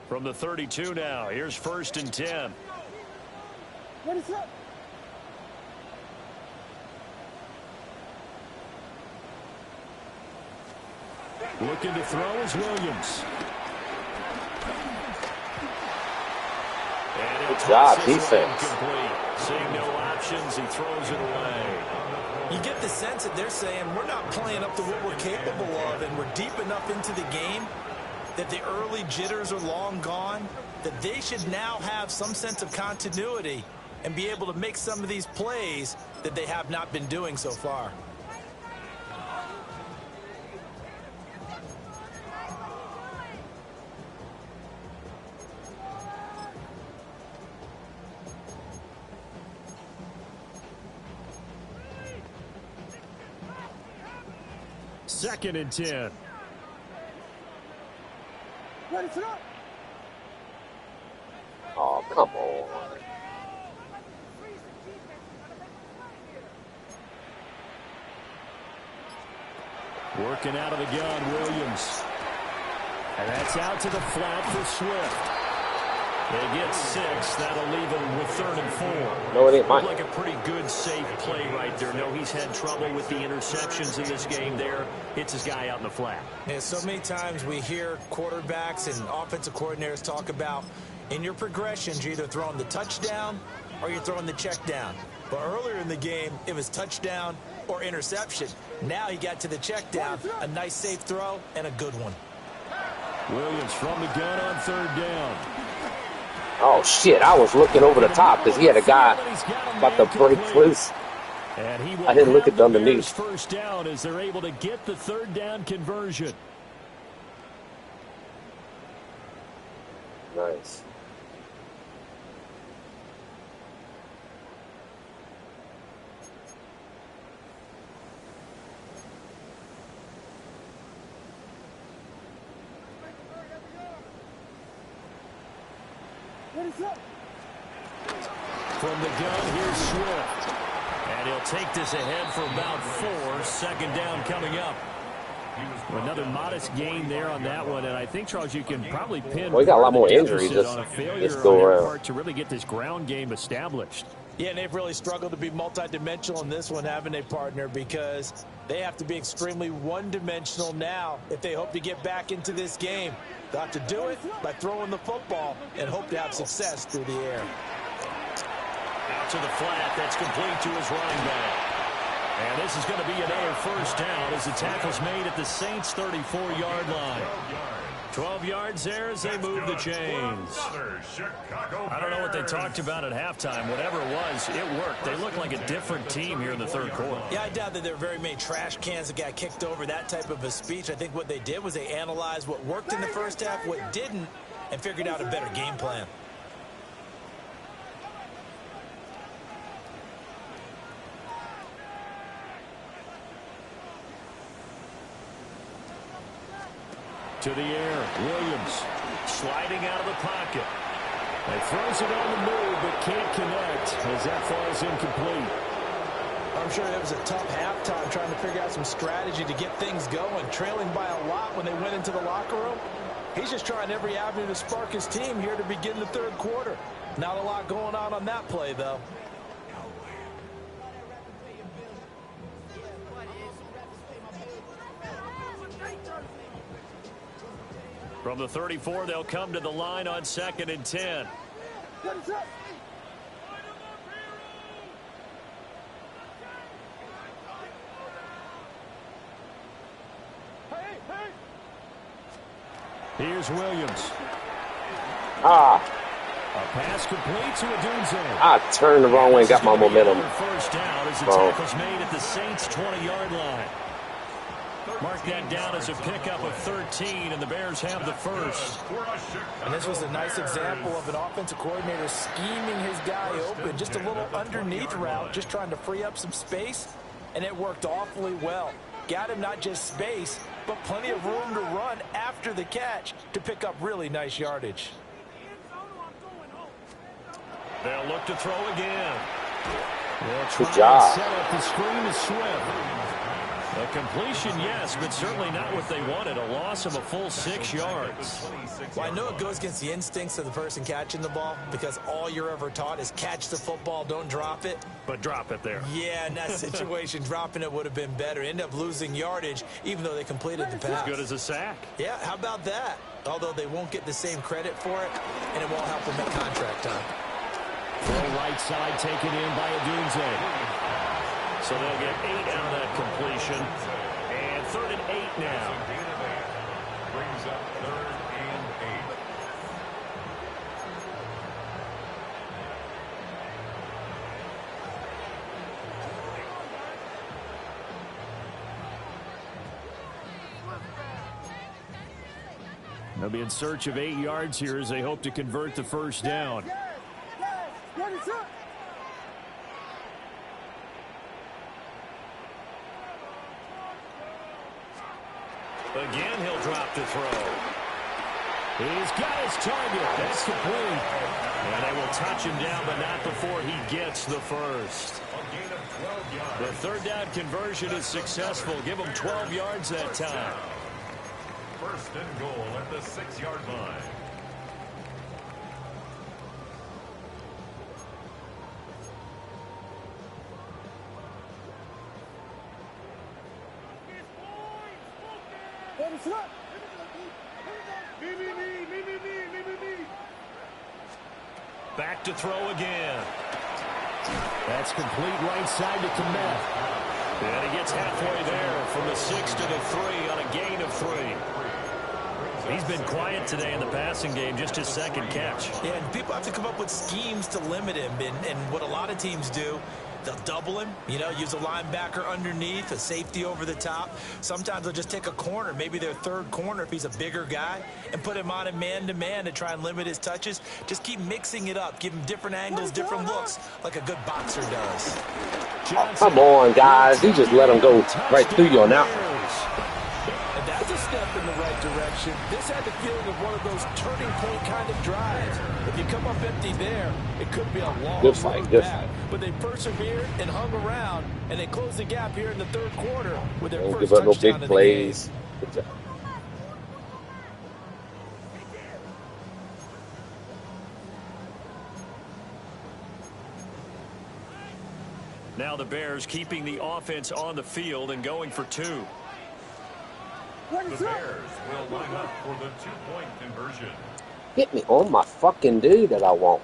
Speaker 2: From the 32 now, here's 1st and 10.
Speaker 5: What is up?
Speaker 2: Looking to throw is Williams.
Speaker 1: Good job, defense.
Speaker 2: Seeing no options, he throws it away.
Speaker 4: You get the sense that they're saying we're not playing up to what we're capable of, and we're deep enough into the game that the early jitters are long gone, that they should now have some sense of continuity and be able to make some of these plays that they have not been doing so far.
Speaker 2: Second and 10.
Speaker 5: What is it on?
Speaker 1: Oh, come on.
Speaker 2: Working out of the gun, Williams. And that's out to the flat for Swift. They get 6. That'll leave them with 3rd and 4.
Speaker 1: No, it ain't mine.
Speaker 2: Like a pretty good, safe play right there. No, he's had trouble with the interceptions in this game there. Hits his guy out in the flat.
Speaker 4: Yeah, so many times we hear quarterbacks and offensive coordinators talk about in your progressions, you're either throwing the touchdown or you're throwing the check down. But earlier in the game, it was touchdown or interception. Now he got to the check down, a nice safe throw, and a good one.
Speaker 2: Williams from the gun on 3rd down.
Speaker 1: Oh, shit. I was looking over the top because he had a guy about to break loose. I didn't look at the underneath.
Speaker 2: First down as they're able to get the 3rd down conversion.
Speaker 1: Nice.
Speaker 5: What is up?
Speaker 2: From the gun, here's Swift. And he'll take this ahead for about 4. 2nd down coming up. Another modest gain there on that one, and I think, Charles, you can probably pin.
Speaker 1: Well, he got a lot more injuries this go around
Speaker 2: to really get this ground game established.
Speaker 4: Yeah, and they've really struggled to be multidimensional in this one, haven't they, partner? Because they have to be extremely one-dimensional now if they hope to get back into this game. They'll have to do it by throwing the football and hope to have success through the air.
Speaker 2: Out to the flat. That's complete to his running back. And this is going to be an air 1st down as the tackle's made at the Saints' 34-yard line. 12 yards there as they move the chains. I don't know what they talked about at halftime. Whatever it was, it worked. They look like a different team here in the 3rd quarter.
Speaker 4: Yeah, I doubt that there are very many trash cans that got kicked over, that type of a speech. I think what they did was they analyzed what worked in the first half, what didn't, and figured out a better game plan.
Speaker 2: To the air, Williams sliding out of the pocket. And throws it on the move, but can't connect as that falls incomplete.
Speaker 4: I'm sure it was a tough halftime trying to figure out some strategy to get things going. Trailing by a lot when they went into the locker room. He's just trying every avenue to spark his team here to begin the third quarter. Not a lot going on that play, though.
Speaker 2: From the 34, they'll come to the line on 2nd and 10. Here's Williams.
Speaker 1: Ah.
Speaker 2: A pass complete to Odunze.
Speaker 1: I turned the wrong way and got my momentum.
Speaker 2: First down as the tackle's made at the Saints' 20-yard line. Mark that down as a pickup of 13, and the Bears have the first.
Speaker 4: And this was a nice example of an offensive coordinator scheming his guy open. Just a little underneath route, just trying to free up some space, and it worked awfully well. Got him not just space, but plenty of room to run after the catch to pick up really nice yardage.
Speaker 2: They'll look to throw again.
Speaker 1: Good job.
Speaker 2: Set up the screen to Swift. A completion, yes, but certainly not what they wanted. A loss of a full 6 yards.
Speaker 4: Well, I know it goes against the instincts of the person catching the ball because all you're ever taught is catch the football, don't drop it.
Speaker 2: But drop it there.
Speaker 4: Yeah, in that situation, dropping it would have been better. End up losing yardage, even though they completed the pass.
Speaker 2: As good as a sack.
Speaker 4: Yeah, how about that? Although they won't get the same credit for it, and it won't help them at contract time.
Speaker 2: Full right side taken in by Odunze. So they'll get 8 out of that completion. And 3rd and 8 now.
Speaker 3: Brings up 3rd and 8.
Speaker 2: They'll be in search of 8 yards here as they hope to convert the first down. Again, he'll drop the throw. He's got his target. That's complete. And they will touch him down, but not before he gets the first. The 3rd down conversion is successful. Give him 12 yards that time.
Speaker 3: 1st and goal at the 6-yard line.
Speaker 2: Back to throw again. That's complete right side to Kmet. And he gets halfway there from the 6 to the 3 on a gain of 3. He's been quiet today in the passing game, just his 2nd catch.
Speaker 4: Yeah, and people have to come up with schemes to limit him. And what a lot of teams do, they'll double him, use a linebacker underneath, a safety over the top. Sometimes they'll just take a corner, maybe their 3rd corner if he's a bigger guy, and put him on a man-to-man to try and limit his touches. Just keep mixing it up. Give him different angles, different looks, like a good boxer does.
Speaker 1: Oh, come on, guys. You just let him go right through you now.
Speaker 4: And that's a step in the right direction. This had the feeling of one of those turning point kind of drives. If you come up empty there, it could be a long
Speaker 1: good fight, good
Speaker 4: back.
Speaker 1: fight.
Speaker 4: But they persevered and hung around, and they closed the gap here in the 3rd quarter with their
Speaker 1: Don't
Speaker 4: first
Speaker 1: give up no
Speaker 4: touchdown
Speaker 1: big
Speaker 4: of the game.
Speaker 1: plays. Good job.
Speaker 2: Now the Bears keeping the offense on the field and going for 2.
Speaker 3: The Bears will line up for the 2-point conversion.
Speaker 1: Hit me on my fucking dude that I want.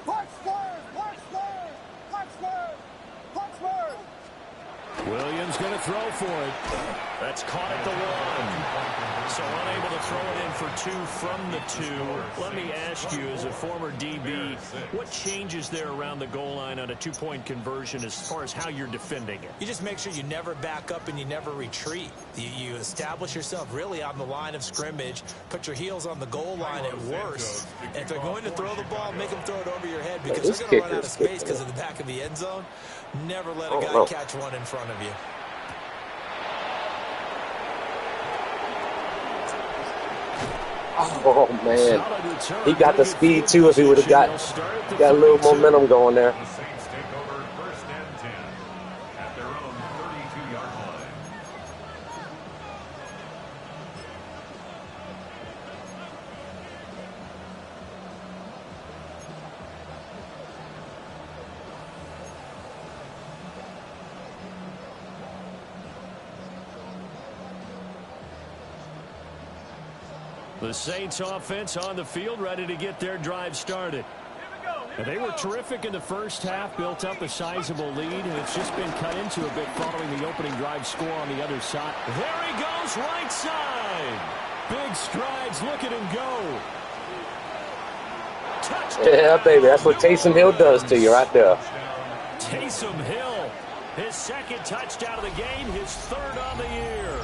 Speaker 2: Williams going to throw for it. That's caught at the 1. So unable to throw it in for 2 from the 2. Let me ask you, as a former DB, what changes there around the goal line on a 2-point conversion as far as how you're defending it?
Speaker 4: You just make sure you never back up and you never retreat. You establish yourself really on the line of scrimmage, put your heels on the goal line at worst. And if they're going to throw the ball, make them throw it over your head because they're going to run out of space because of the back of the end zone. Never let a guy catch one in front of you.
Speaker 1: Oh, man. He got the speed, too, if he would have got a little momentum going there.
Speaker 3: The Saints take over 1st and 10 at their own
Speaker 2: The Saints offense on the field, ready to get their drive started. And they were terrific in the first half, built up a sizable lead, and it's just been cut into a bit following the opening drive score on the other side. There he goes, right side. Big strides, look at him go. Touchdown.
Speaker 1: Yeah, baby, that's what Taysom Hill does to you right there.
Speaker 2: Taysom Hill, his second touchdown of the game, his third on the year.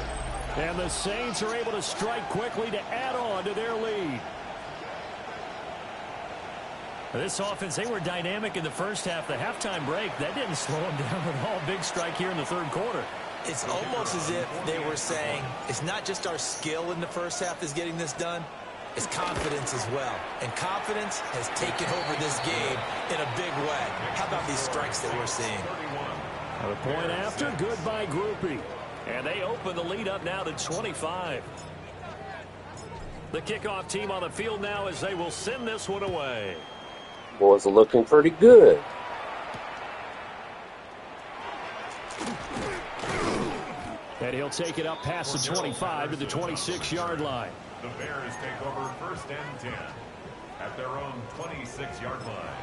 Speaker 2: And the Saints are able to strike quickly to add on to their lead. This offense, they were dynamic in the first half. The halftime break, that didn't slow them down at all. Big strike here in the third quarter.
Speaker 4: It's almost as if they were saying, it's not just our skill in the first half is getting this done, it's confidence as well. And confidence has taken over this game in a big way. How about these strikes that we're seeing?
Speaker 2: A point after, good by Groupie. And they open the lead up now to 25. The kickoff team on the field now as they will send this one away.
Speaker 1: Boys are looking pretty good.
Speaker 2: And he'll take it up past the 25 to the 26-yard line.
Speaker 3: The Bears take over 1st and 10 at their own 26-yard line.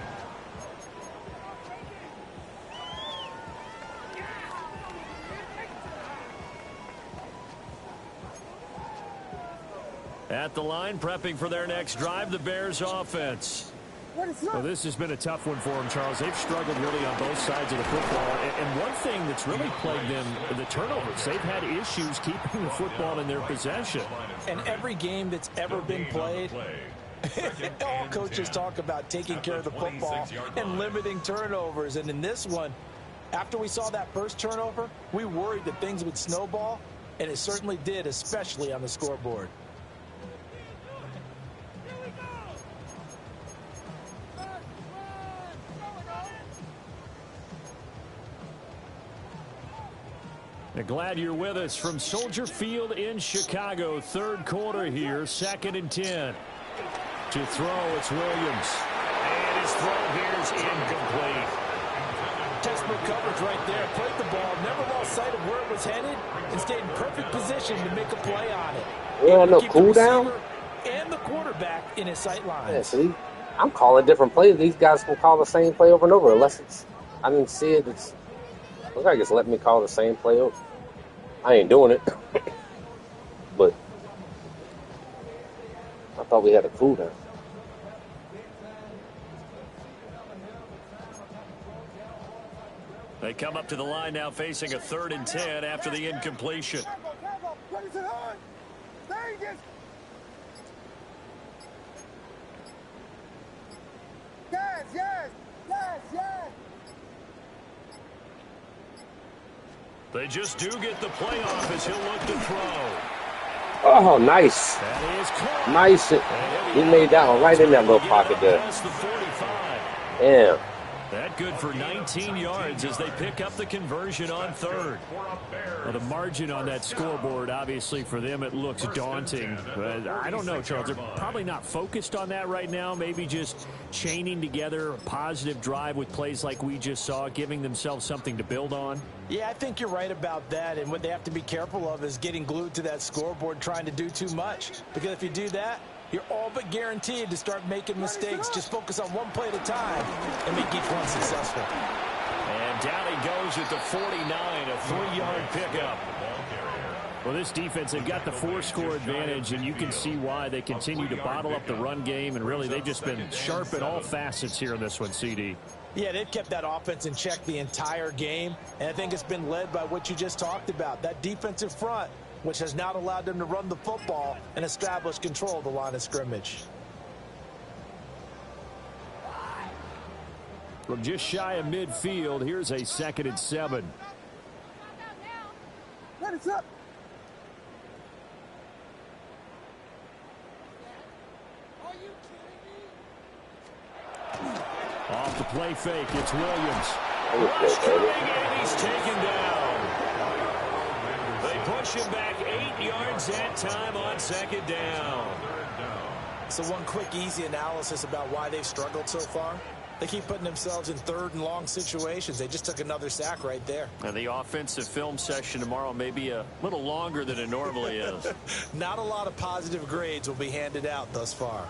Speaker 2: At the line, prepping for their next drive, the Bears offense. Well, this has been a tough one for them, Charles. They've struggled really on both sides of the football. And one thing that's really plagued them, the turnovers. They've had issues keeping the football in their possession.
Speaker 4: And every game that's ever been played, all coaches talk about taking care of the football and limiting turnovers. And in this one, after we saw that first turnover, we worried that things would snowball, and it certainly did, especially on the scoreboard.
Speaker 2: Glad you're with us from Soldier Field in Chicago. Third quarter here, 2nd and 10. To throw, it's Williams. And his throw here is incomplete.
Speaker 4: Textbook coverage right there. Played the ball, never lost sight of where it was headed, and stayed in perfect position to make a play on it.
Speaker 1: Yeah, no cool down.
Speaker 4: And the quarterback in his sight lines.
Speaker 1: Yeah, see, I'm calling different plays. These guys can call the same play over and over. Unless it's, I didn't see it. It's, looks like it's letting me call the same play over. I ain't doing it. But I thought we had a cool down.
Speaker 2: They come up to the line now facing a 3rd and 10 after the incompletion. They just do get the play off as he'll look to throw.
Speaker 1: Oh, nice.
Speaker 2: That is close.
Speaker 1: Nice. He made that one right in that little pocket there. Yeah.
Speaker 2: That good for 19 yards as they pick up the conversion on 3rd. Well, the margin on that scoreboard, obviously, for them, it looks daunting. But I don't know, Charles. They're probably not focused on that right now. Maybe just chaining together a positive drive with plays like we just saw, giving themselves something to build on.
Speaker 4: Yeah, I think you're right about that. And what they have to be careful of is getting glued to that scoreboard, trying to do too much. Because if you do that, you're all but guaranteed to start making mistakes. Just focus on one play at a time and make each one successful.
Speaker 2: And down he goes at the 49, a 3-yard pickup. Well, this defense, they've got the 4-score advantage, and you can see why they continue to bottle up the run game. And really, they've just been sharp in all facets here in this one, CD.
Speaker 4: Yeah, they've kept that offense in check the entire game. And I think it's been led by what you just talked about, that defensive front, which has not allowed them to run the football and establish control of the line of scrimmage.
Speaker 2: From just shy of midfield, here's a 2nd and 7.
Speaker 5: What is up? Are you kidding me?
Speaker 2: Off the play fake, it's Williams.
Speaker 1: Okay,
Speaker 2: And he's taken down. They push him back 8 yards that time on 2nd down.
Speaker 4: So one quick, easy analysis about why they've struggled so far. They keep putting themselves in third and long situations. They just took another sack right there.
Speaker 2: And the offensive film session tomorrow may be a little longer than it normally is.
Speaker 4: Not a lot of positive grades will be handed out thus far.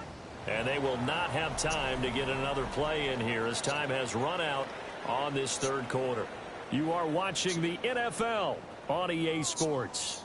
Speaker 2: And they will not have time to get another play in here as time has run out on this third quarter. You are watching the NFL on EA Sports.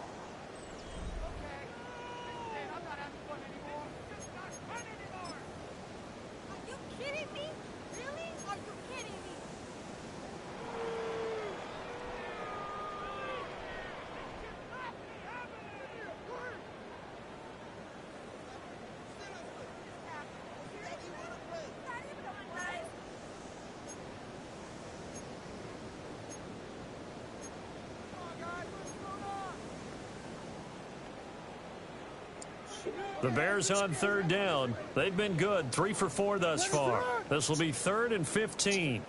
Speaker 2: The Bears on third down. They've been good. 3 for 4 thus far. This will be 3rd and 15.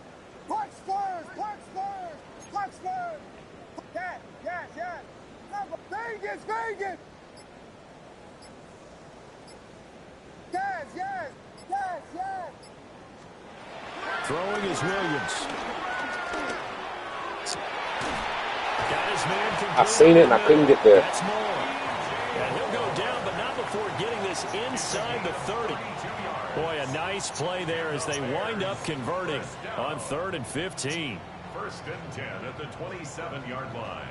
Speaker 5: Punch Spurs! Punch Spurs! Punch Spurs! Yes, yes, yes! Vegas, Vegas! Yes, yes, yes, yes!
Speaker 2: Throwing is Williams. Got his man complete.
Speaker 1: I've seen it and I couldn't get there.
Speaker 2: That's more. And he'll go down, but not before getting this inside the 30. Boy, a nice play there as they wind up converting on 3rd and 15.
Speaker 3: 1st and 10 at the 27-yard line.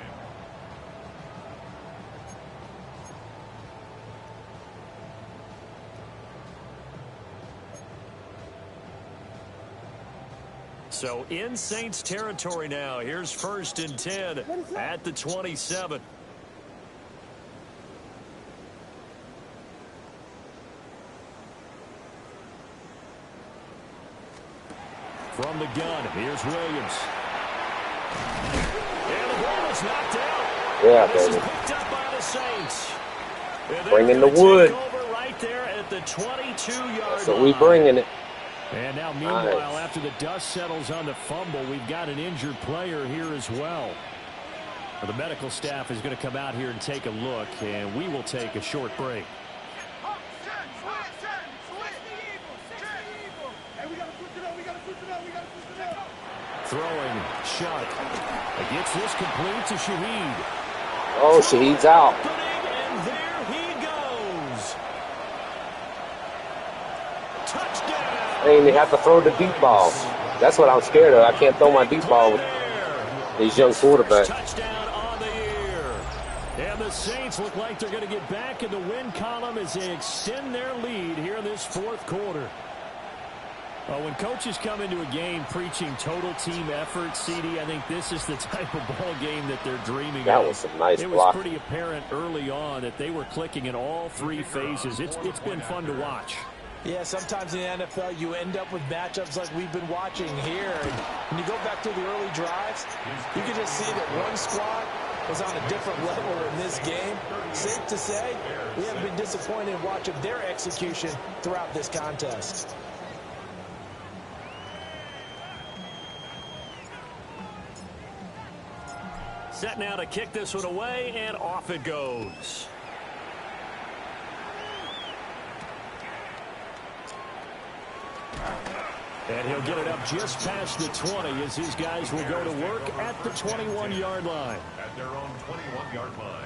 Speaker 2: So in Saints territory now. Here's 1st and 10 at the 27. From the gun, here's Williams. And the ball is knocked out.
Speaker 1: Yeah,
Speaker 2: this
Speaker 1: baby.
Speaker 2: is picked up by the Saints.
Speaker 1: Bringing the wood.
Speaker 2: Over right there at the 22-yard
Speaker 1: So
Speaker 2: line.
Speaker 1: we bringing it.
Speaker 2: And now, meanwhile,
Speaker 1: Nice.
Speaker 2: after the dust settles on the fumble, we've got an injured player here as well. The medical staff is going to come out here and take a look, and we will take a short break. Throwing, Sharp. Gets this complete to Shaheed.
Speaker 1: Oh, Shaheed's out.
Speaker 2: And there he goes. Touchdown.
Speaker 1: They even have to throw the deep ball. That's what I'm scared of. I can't throw my deep ball with these young quarterbacks.
Speaker 2: Touchdown on the year. And the Saints look like they're going to get back in the win column as they extend their lead here in this 4th quarter. When coaches come into a game preaching total team effort, CD, I think this is the type of ball game that they're dreaming
Speaker 1: That
Speaker 2: of.
Speaker 1: was some nice
Speaker 2: It was
Speaker 1: block.
Speaker 2: pretty apparent early on that they were clicking in all 3 phases. It's been fun to watch.
Speaker 4: Yeah, sometimes in the NFL you end up with matchups like we've been watching here. And when you go back to the early drives, you can just see that one squad was on a different level in this game. Safe to say, we haven't been disappointed in watching their execution throughout this contest.
Speaker 2: Set now to kick this one away, and off it goes. And he'll get it up just past the 20 as his guys will go to work at the 21-yard line.
Speaker 3: At their own 21-yard line.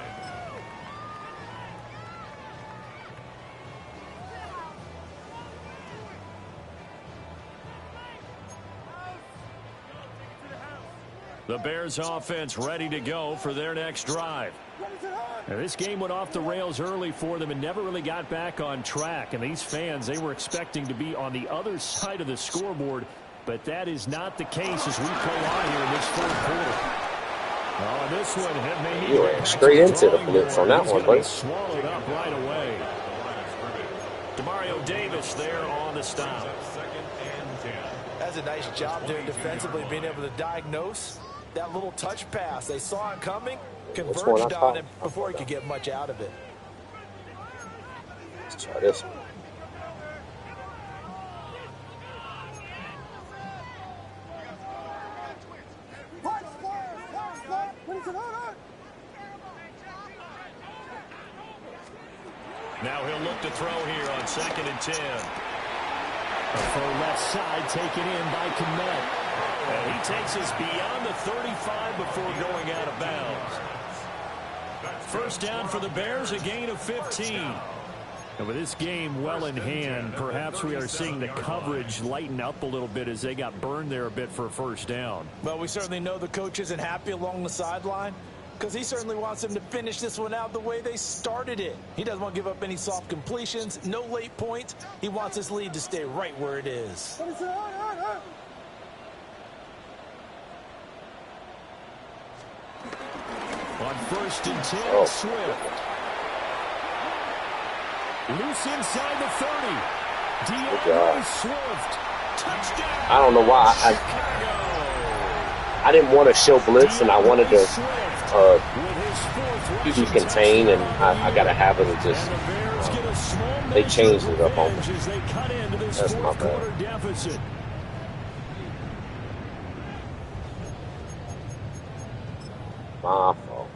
Speaker 2: The Bears offense ready to go for their next drive. Now, this game went off the rails early for them and never really got back on track. And these fans, they were expecting to be on the other side of the scoreboard, but that is not the case as we play on here in this 4th quarter. Oh, this one
Speaker 1: You ran straight into the blitz on that one, buddy.
Speaker 2: Swallowed up right away. Demario Davis there on the stop.
Speaker 3: 2nd and 10.
Speaker 4: That's a nice job there defensively, being able to diagnose that little touch pass. They saw it coming,
Speaker 1: one
Speaker 4: converged
Speaker 1: I
Speaker 4: on him
Speaker 1: caught?
Speaker 4: before he could get much out of it.
Speaker 1: Let's try this one.
Speaker 5: Punch Spurs! Punch Spurs! What is it? Hold on!
Speaker 2: Now he'll look to throw here on 2nd and 10. Far left side taken in by Kmet. And he takes us beyond the 35 before going out of bounds. First down for the Bears, a gain of 15. And with this game well in hand, perhaps we are seeing the coverage lighten up a little bit as they got burned there a bit for a first down.
Speaker 4: Well, we certainly know the coach isn't happy along the sideline because he certainly wants them to finish this one out the way they started it. He doesn't want to give up any soft completions, no late points. He wants his lead to stay right where it is.
Speaker 2: On first and 10, Swift. Loose inside the 30. DeAndre Swift. Touchdown.
Speaker 1: I don't know why. I didn't want to show blitz, and I wanted to keep him contained, and I got a habit of just they changed it up on me. That's my bad. My fault.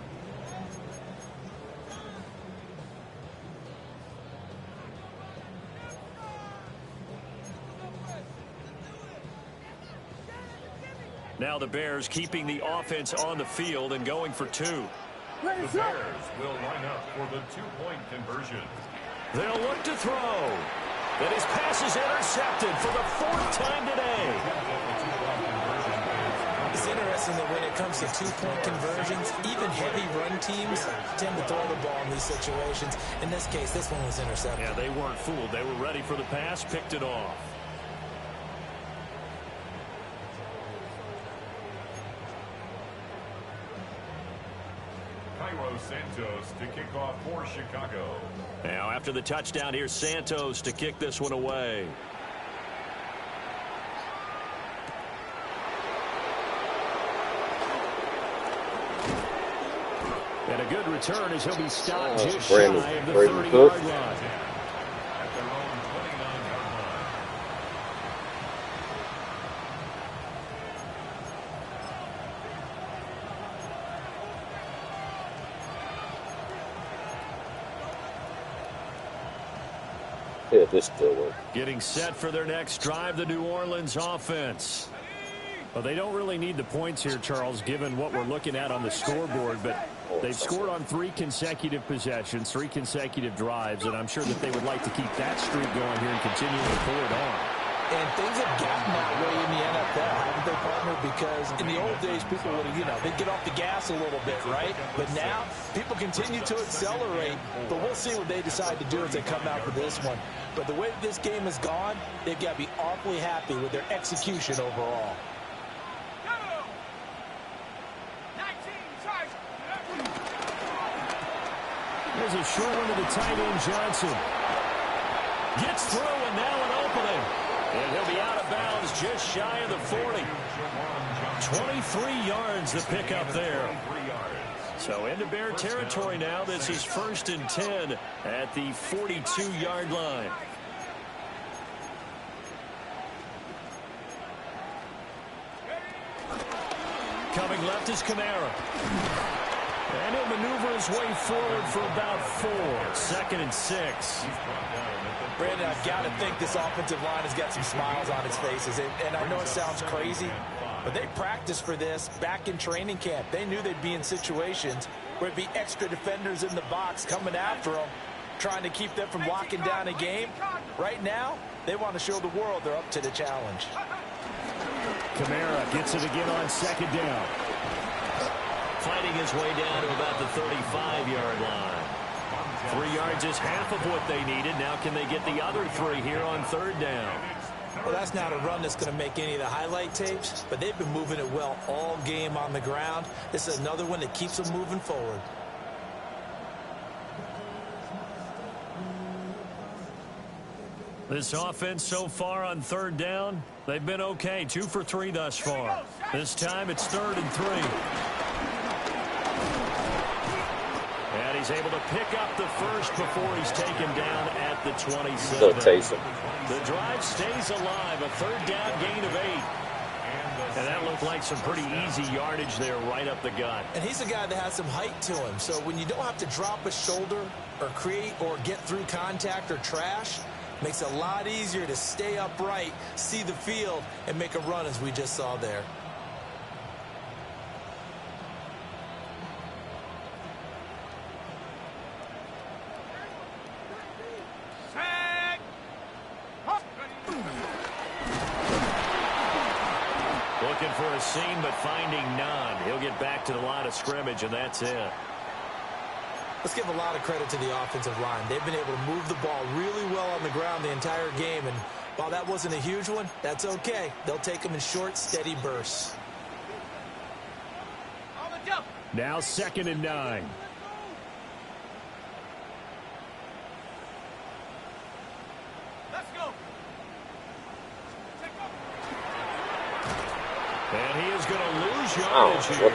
Speaker 2: Now the Bears keeping the offense on the field and going for two.
Speaker 3: The Bears will line up for the two-point conversion.
Speaker 2: They'll look to throw. That his pass is intercepted for the fourth time today.
Speaker 4: It's interesting that when it comes to two-point conversions, even heavy run teams tend to throw the ball in these situations. In this case, this one was intercepted.
Speaker 2: Yeah, they weren't fooled. They were ready for the pass, picked it off.
Speaker 3: Cairo Santos to kick off for Chicago.
Speaker 2: Now after the touchdown, here's Santos to kick this one away. And a good return as he'll be stopped just shy of the 30-yard line.
Speaker 3: At their own 29-yard line.
Speaker 1: Yeah, this still works.
Speaker 2: Getting set for their next drive, the New Orleans offense. Well, they don't really need the points here, Charles, given what we're looking at on the scoreboard, but they've scored on 3 consecutive possessions, 3 consecutive drives, and I'm sure that they would like to keep that streak going here and continue to pull it on.
Speaker 4: And things have gotten that way in the NFL, haven't they, partner? Because in the old days, people would, they'd get off the gas a little bit, right? But now, people continue to accelerate, but we'll see what they decide to do as they come out for this one. But the way this game has gone, they've got to be awfully happy with their execution overall.
Speaker 2: There's a short one to the tight end, Johnson. Gets through, and now an opening. And he'll be out of bounds just shy of the 40. 23 yards to pick up there. So into Bear territory now. This is first and 10 at the 42-yard line. Coming left is Kamara. And he'll maneuver his way forward for about 4. 2nd and 6.
Speaker 4: Brandon, I've got to think this offensive line has got some smiles on its faces. And I know it sounds crazy, but they practiced for this back in training camp. They knew they'd be in situations where it'd be extra defenders in the box coming after them, trying to keep them from locking down a game. Right now, they want to show the world they're up to the challenge.
Speaker 2: Kamara gets it again on 2nd down. Fighting his way down to about the 35-yard line. 3 yards is half of what they needed. Now can they get the other 3 here on 3rd down?
Speaker 4: Well, that's not a run that's going to make any of the highlight tapes, but they've been moving it well all game on the ground. This is another one that keeps them moving forward.
Speaker 2: This offense so far on 3rd down, they've been okay. 2 for 3 thus far. This time it's 3rd and 3. And he's able to pick up the first before he's taken down at the 27. The drive stays alive. A 3rd down gain of 8. And that looked like some pretty easy yardage there right up the gut.
Speaker 4: And he's a guy that has some height to him. So when you don't have to drop a shoulder or create or get through contact or trash, Makes it a lot easier to stay upright, see the field, and make a run as we just saw there.
Speaker 2: Looking for a seam, but finding none. He'll get back to the line of scrimmage, and that's it.
Speaker 4: Let's give a lot of credit to the offensive line. They've been able to move the ball really well on the ground the entire game, and while that wasn't a huge one, that's okay. They'll take them in short, steady bursts.
Speaker 2: Now 2nd and 9. And he is going to lose yardage here.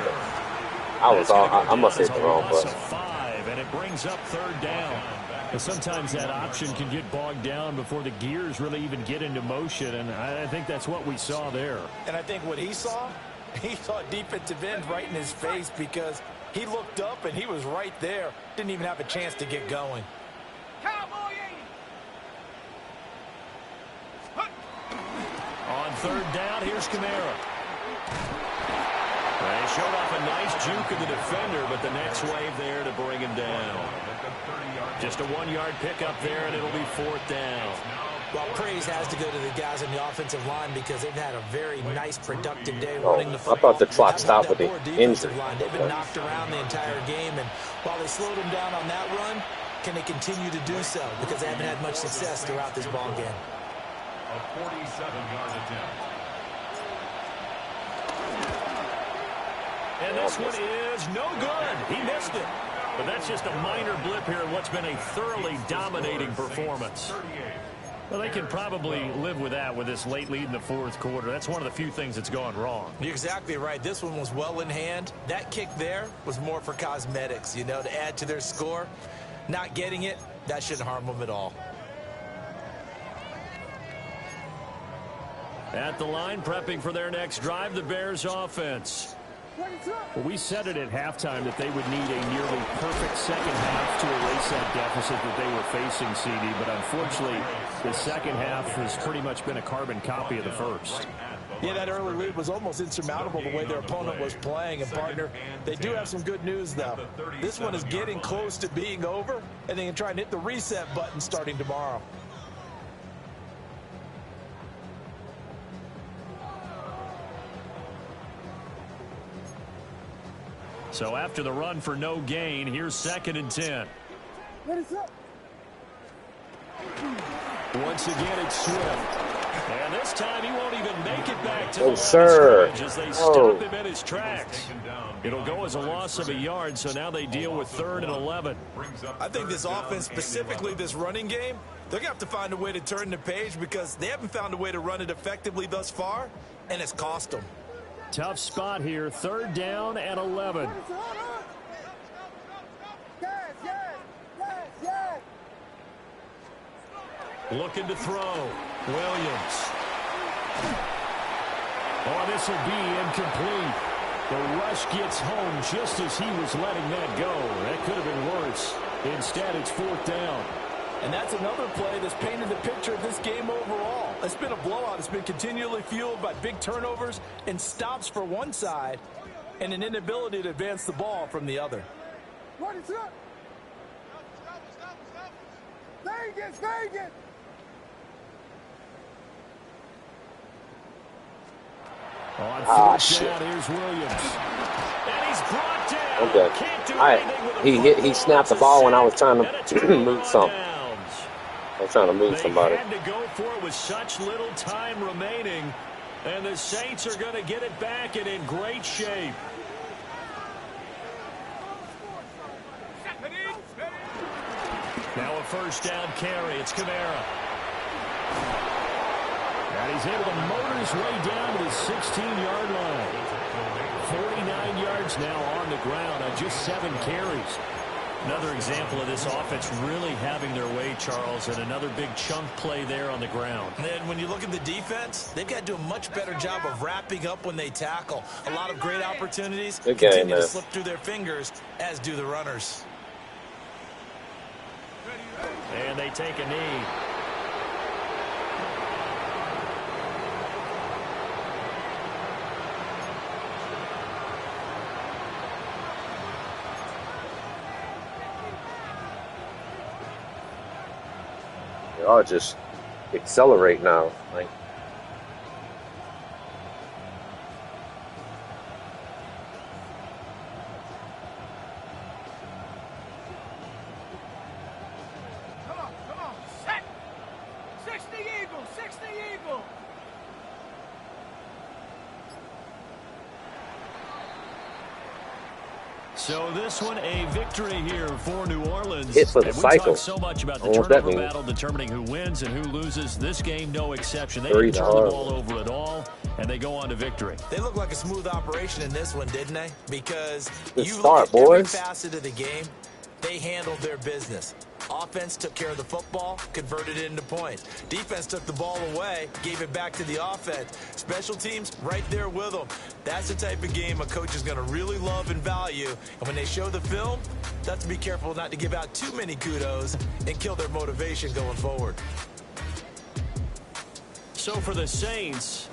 Speaker 1: I must hit the wrong button.
Speaker 2: 5, and it brings up 3rd down. And sometimes that option can get bogged down before the gears really even get into motion, and I think that's what we saw there.
Speaker 4: And I think what he saw a defensive end right in his face because he looked up and he was right there. Didn't even have a chance to get going.
Speaker 2: On 3rd down, here's Kamara. They showed off a nice juke of the defender, but the next wave there to bring him down. Just a 1-yard pickup there, and it'll be 4th down.
Speaker 4: Well, praise has to go to the guys on the offensive line because they've had a very nice, productive day running the football.
Speaker 1: I thought the clock stopped with the injury.
Speaker 4: They've been knocked around the entire game, and while they slowed him down on that run, can they continue to do so? Because they haven't had much success throughout this ball game.
Speaker 3: A 47-yard attempt.
Speaker 2: And this one is no good. He missed it. But that's just a minor blip here in what's been a thoroughly dominating performance. Well, they can probably live with that with this late lead in the 4th quarter. That's one of the few things that's gone wrong.
Speaker 4: You're exactly right. This one was well in hand. That kick there was more for cosmetics, you know, to add to their score. Not getting it, that shouldn't harm them at all.
Speaker 2: At the line, prepping for their next drive, the Bears offense. Well, we said it at halftime that they would need a nearly perfect second half to erase that deficit that they were facing, CD. But unfortunately, the second half has pretty much been a carbon copy of the first.
Speaker 4: Yeah, that early lead was almost insurmountable the way their opponent was playing. And, partner, they do have some good news, though. This one is getting close to being over, and they can try and hit the reset button starting tomorrow.
Speaker 2: So after the run for no gain, here's 2nd and 10. Once again, it's Swift. And this time he won't even make it back to the line of scrimmage as they stop him in his tracks. It'll go as a loss of a yard, so now they deal with 3rd and 11.
Speaker 4: I think this offense, specifically this running game, they're going to have to find a way to turn the page because they haven't found a way to run it effectively thus far, and it's cost them.
Speaker 2: Tough spot here, 3rd down and 11. Looking to throw. Williams. Oh, this will be incomplete. The rush gets home just as he was letting that go. That could have been worse. Instead, it's 4th down.
Speaker 4: And that's another play that's painted the picture of this game overall. It's been a blowout. It's been continually fueled by big turnovers and stops for one side and an inability to advance the ball from the other.
Speaker 5: Vegas!
Speaker 2: On 4th down, here's Williams. And he's brought down.
Speaker 1: Okay.
Speaker 2: Can't do anything with
Speaker 1: He snapped the ball when I was trying to move something. I was trying to move somebody.
Speaker 2: They had to go for it with such little time remaining, and the Saints are going to get it back and in great shape. Now a 1st down carry. It's Kamara. And he's able to motor his way down to the 16-yard line. 49 yards now on the ground on just 7 carries. Another example of this offense really having their way, Charles, and another big chunk play there on the ground.
Speaker 4: And then when you look at the defense, they've got to do a much better job of wrapping up when they tackle. A lot of great opportunities continue to slip through their fingers, as do the runners.
Speaker 2: And they take a knee.
Speaker 1: They all just accelerate now. Like,
Speaker 5: Come on, set! 60 Eagles, 60 Eagles!
Speaker 2: So this one, a victory here for New Orleans.
Speaker 1: hit for the
Speaker 2: And we
Speaker 1: cycle.
Speaker 2: talk so much about the
Speaker 1: What that
Speaker 2: turnover
Speaker 1: mean?
Speaker 2: battle determining who wins and who loses. This game, no exception. They
Speaker 1: 3
Speaker 2: didn't
Speaker 1: to
Speaker 2: turn the
Speaker 1: hard.
Speaker 2: ball over at all, and they go on to victory.
Speaker 4: They look like a smooth operation in this one, didn't they? Because
Speaker 1: Good
Speaker 4: you
Speaker 1: start,
Speaker 4: look at every
Speaker 1: boys.
Speaker 4: facet of the game, they handled their business. Offense took care of the football, converted it into points. Defense took the ball away, gave it back to the offense. Special teams, right there with them. That's the type of game a coach is going to really love and value. And when they show the film, that's to be careful not to give out too many kudos and kill their motivation going forward.
Speaker 2: So for the Saints,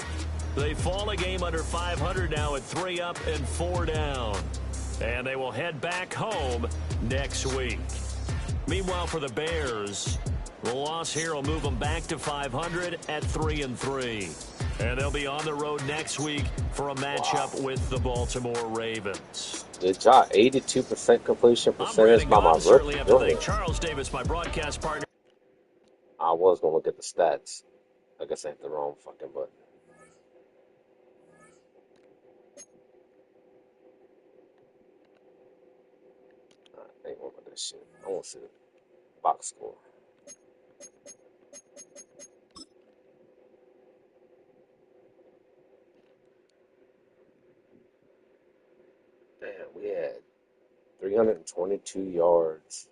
Speaker 2: they fall a game under 500 now at 3 up and 4 down. And they will head back home next week. Meanwhile, for the Bears, the loss here will move them back to 500 at 3-3. And they'll be on the road next week for a matchup with the Baltimore Ravens.
Speaker 1: Good job. 82% completion
Speaker 2: I'm
Speaker 1: percentage
Speaker 2: Brandon
Speaker 1: by my
Speaker 2: Gaudin. Certainly have to
Speaker 1: rookie.
Speaker 2: thank Charles Davis, my broadcast partner.
Speaker 1: I was going to look at the stats. I guess I hit the wrong fucking button. I ain't want that shit. I want to see the box score. Damn, we had 322 yards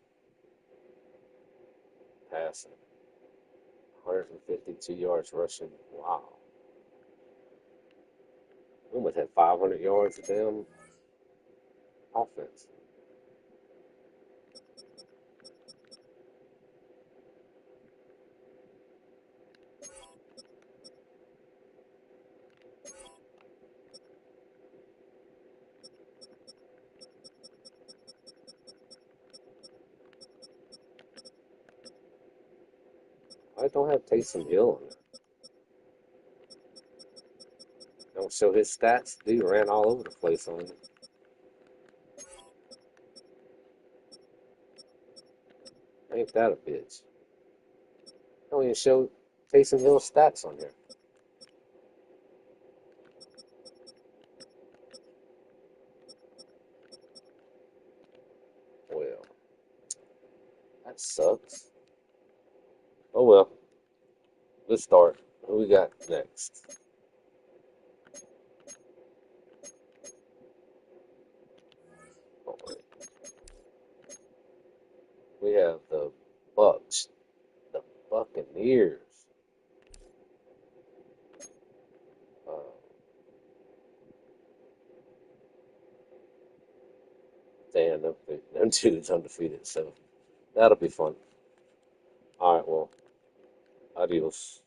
Speaker 1: passing, 152 yards rushing. Wow. We almost had 500 yards of damn offense. I don't have Taysom Hill on there. Don't show his stats. Dude ran all over the place on it. Ain't that a bitch? Don't even show Taysom Hill's stats on here. Well, that sucks. Oh well. Let's start. Who we got next? Oh, wait. We have the Bucks, the Buccaneers. Uh, damn, them dudes undefeated, so that'll be fun. All right, well, adios.